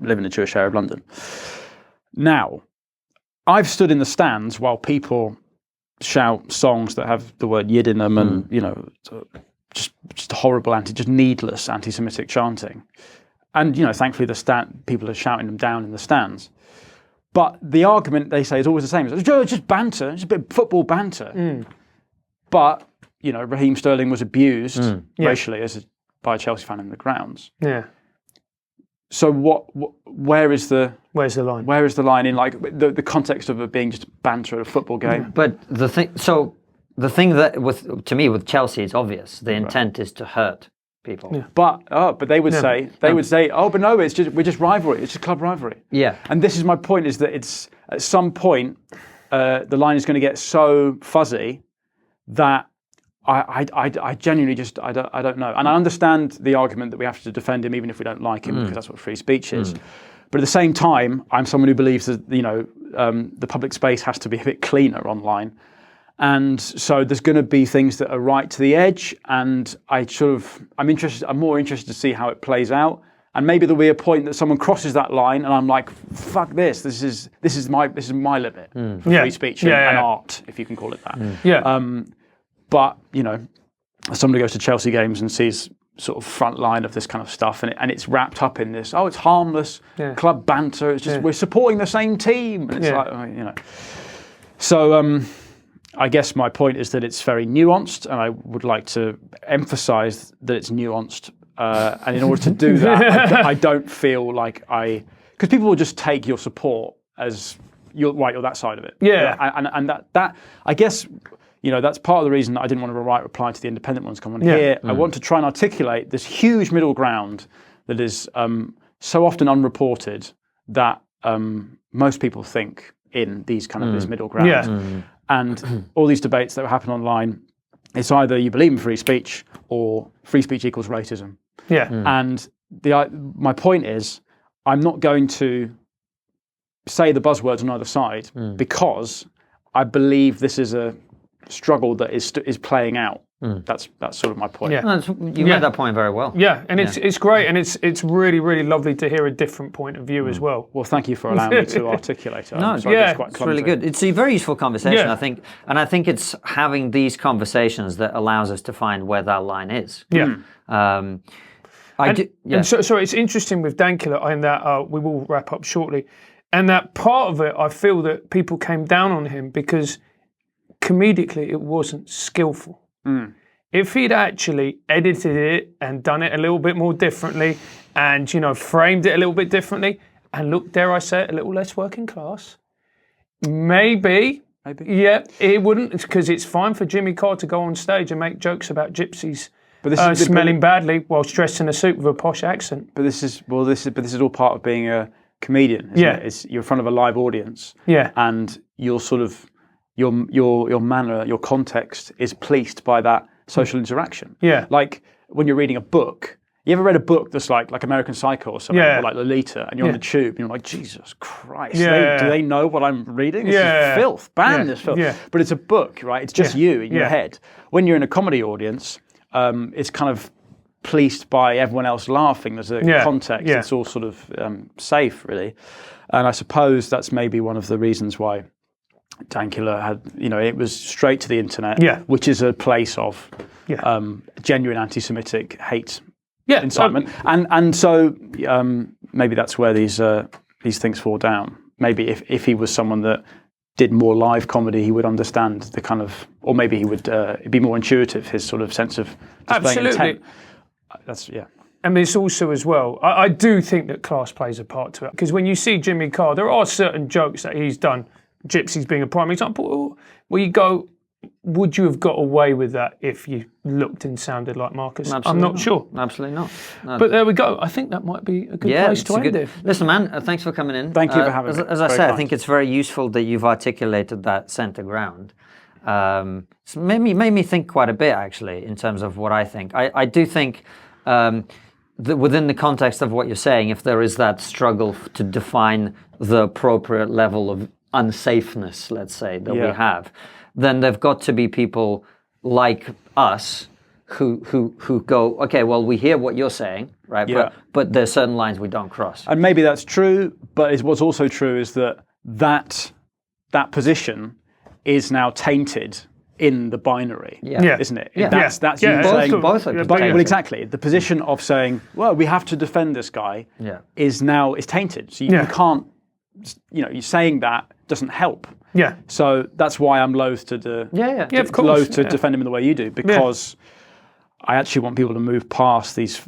live in the Jewish area of London. Now, I've stood in the stands while people shout songs that have the word Yid in them and just horrible just needless anti-Semitic chanting, and thankfully people are shouting them down in the stands. But the argument they say is always the same: it's just banter, it's a bit of football banter. But Raheem Sterling was abused racially by a Chelsea fan in the grounds. Yeah. So where is the Where's the line? Where is the line in like the context of it being just banter at a football game? But the thing that with Chelsea, it's obvious. The intent is to hurt people. Yeah. But they would say oh, but no, we're just rivalry. It's just club rivalry. Yeah. And this is my point: is that it's at some point the line is going to get so fuzzy that I genuinely just I don't know. And I understand the argument that we have to defend him even if we don't like him because that's what free speech is. But at the same time, I'm someone who believes that the public space has to be a bit cleaner online. And so there's going to be things that are right to the edge, and I'm more interested to see how it plays out. And maybe there'll be a point that someone crosses that line, and I'm like, "Fuck this! This is my limit for free speech and art, if you can call it that." But as somebody goes to Chelsea games and sees sort of front line of this kind of stuff, and it's wrapped up in this. Oh, it's harmless club banter. It's just we're supporting the same team, and it's like So. I guess my point is that it's very nuanced, and I would like to emphasise that it's nuanced. And in order to do that, I don't feel like because people will just take your support as you're that side of it. Yeah. And that I guess that's part of the reason that I didn't want to write reply to the independent ones come on here. I want to try and articulate this huge middle ground that is so often unreported that most people think in these kind of this middle ground. Yeah. And all these debates that happen online, it's either you believe in free speech or free speech equals racism. Yeah. And my point is, I'm not going to say the buzzwords on either side because I believe this is a struggle that is playing out. That's sort of my point. Yeah. No, you made that point very well. Yeah, and it's great, and it's really, really lovely to hear a different point of view as well. Well, thank you for allowing me to articulate it. No, I'm sorry, it's quite really good. It's a very useful conversation, Yeah. I think, and I think it's having these conversations that allows us to find where that line is. Yeah. And so it's interesting with Dankula, and that we will wrap up shortly, and that part of it, I feel that people came down on him because comedically it wasn't skillful. If he'd actually edited it and done it a little bit more differently and, framed it a little bit differently and looked, dare I say it, a little less working class, maybe, it wouldn't, because it's fine for Jimmy Carr to go on stage and make jokes about gypsies smelling badly whilst dressed in a suit with a posh accent. But this is all part of being a comedian, isn't it? You're in front of a live audience. Yeah. And you're sort of your manner, your context is policed by that social interaction. Yeah. Like when you're reading a book, you ever read a book that's like American Psycho or something, or like Lolita, and you're on the tube and you're like, Jesus Christ, do they know what I'm reading? This is filth. Ban this filth. Yeah. But it's a book, right? It's just you in your head. When you're in a comedy audience, it's kind of policed by everyone else laughing. There's a context. It's all sort of safe, really. And I suppose that's maybe one of the reasons why Dankula had, it was straight to the internet, which is a place of genuine anti-Semitic hate incitement, and so maybe that's where these things fall down. Maybe if he was someone that did more live comedy, he would understand the kind of, or maybe he would it'd be more intuitive, his sort of sense of displaying intent. That's I mean, it's also as well, I do think that class plays a part to it, because when you see Jimmy Carr, there are certain jokes that he's done. Gypsies being a prime example, where you go, would you have got away with that if you looked and sounded like Marcus? Absolutely I'm not sure. Absolutely not. No. But there we go. I think that might be a good place to end it. Listen, man, thanks for coming in. Thank you for having me. As I said, I think it's very useful that you've articulated that centre ground. It's made me think quite a bit, actually, in terms of what I think. I do think that within the context of what you're saying, if there is that struggle to define the appropriate level of unsafeness, let's say, that we have, then there've got to be people like us who go, okay, well, we hear what you're saying, right? Yeah. But there's certain lines we don't cross. And maybe that's true, but what's also true is that position is now tainted in the binary, isn't it? That's you saying both. Well, exactly. The position of saying, well, we have to defend this guy is tainted. So you can't, you're saying that doesn't help. Yeah. So that's why I'm loath to defend him in the way you do, because I actually want people to move past these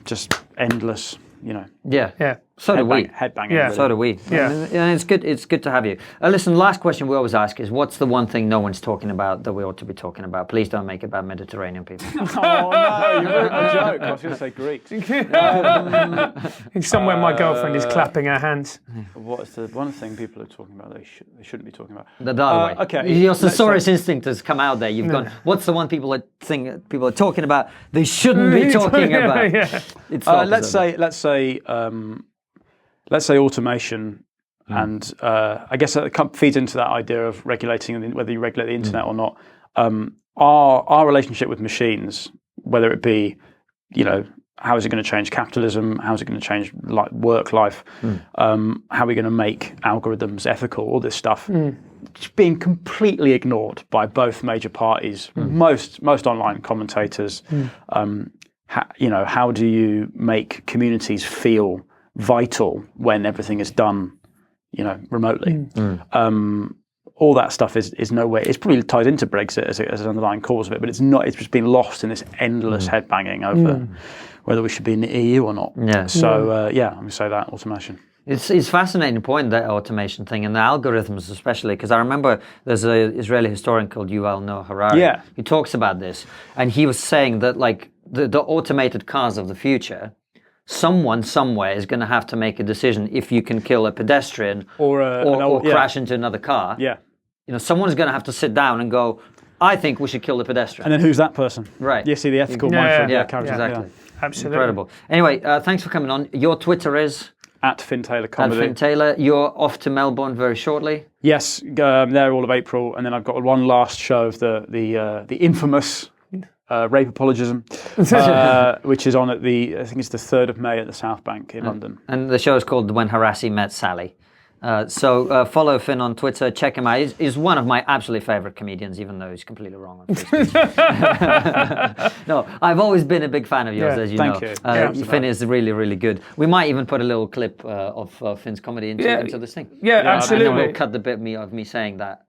just endless Yeah. Yeah. So do we. Headbanging. Yeah. really. So do we. Yeah. And it's good. It's good to have you. Listen, last question we always ask is, what's the one thing no one's talking about that we ought to be talking about? Please don't make it about Mediterranean people. Oh no, you ruined my joke. I was going to say Greeks. Somewhere my girlfriend is clapping her hands. What is the one thing people are talking about they shouldn't be talking about? The other way. Okay. Your thesaurus instinct has come out there. You've gone. What's the one people are talking about? They shouldn't be talking about. Yeah. It's the let's say automation, and I guess that feeds into that idea of regulating whether you regulate the internet or not. Our relationship with machines, whether it be, how is it going to change capitalism? How is it going to change work life? How are we going to make algorithms ethical? All this stuff, it's being completely ignored by both major parties, most online commentators. How do you make communities feel vital when everything is done, remotely? All that stuff is nowhere. It's probably tied into Brexit as an underlying cause of it, but it's not. It's just been lost in this endless headbanging over whether we should be in the EU or not. Yeah. So I'm going to say that automation. It's a fascinating point, that automation thing, and the algorithms especially, because I remember there's an Israeli historian called Yuval Noah Harari. Yeah. He talks about this, and he was saying that the automated cars of the future, someone somewhere is going to have to make a decision if you can kill a pedestrian or crash into another car. Yeah. Someone's going to have to sit down and go, I think we should kill the pedestrian. And then who's that person? Right. You see the ethical Yeah, mindset of yeah, that character. exactly. Yeah. Absolutely. Incredible. Anyway, thanks for coming on. Your Twitter is? At Finn Taylor At Comedy. Finn Taylor. You're off to Melbourne very shortly. Yes, there all of April, and then I've got one last show of the infamous rape apologism, which is on I think it's the 3rd of May at the South Bank in London. And the show is called When Harassi Met Sally. So follow Finn on Twitter, check him out. He's one of my absolutely favourite comedians, even though he's completely wrong on free speech. No, I've always been a big fan of yours, as you know. Thank you. Finn is really, really good. We might even put a little clip of Finn's comedy into this thing. Yeah, absolutely. And then we'll cut the bit of me saying that.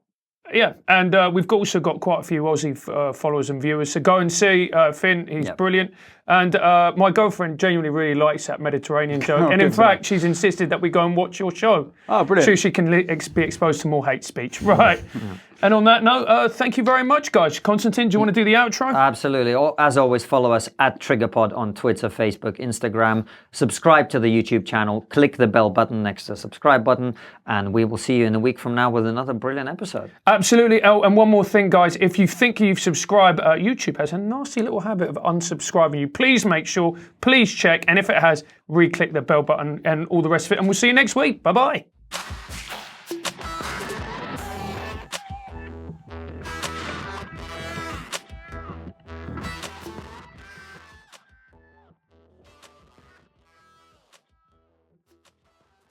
Yeah, and we've also got quite a few Aussie followers and viewers, so go and see Finn. He's brilliant. And my girlfriend genuinely really likes that Mediterranean joke. And in fact, she's insisted that we go and watch your show. Oh, brilliant. So she can be exposed to more hate speech. Right. And on that note, thank you very much, guys. Constantine, do you want to do the outro? Absolutely. As always, follow us at TriggerPod on Twitter, Facebook, Instagram. Subscribe to the YouTube channel. Click the bell button next to the subscribe button. And we will see you in a week from now with another brilliant episode. Absolutely. Oh, and one more thing, guys. If you think you've subscribed, YouTube has a nasty little habit of unsubscribing you. Please make sure, please check. And if it has, re-click the bell button and all the rest of it. And we'll see you next week. Bye-bye.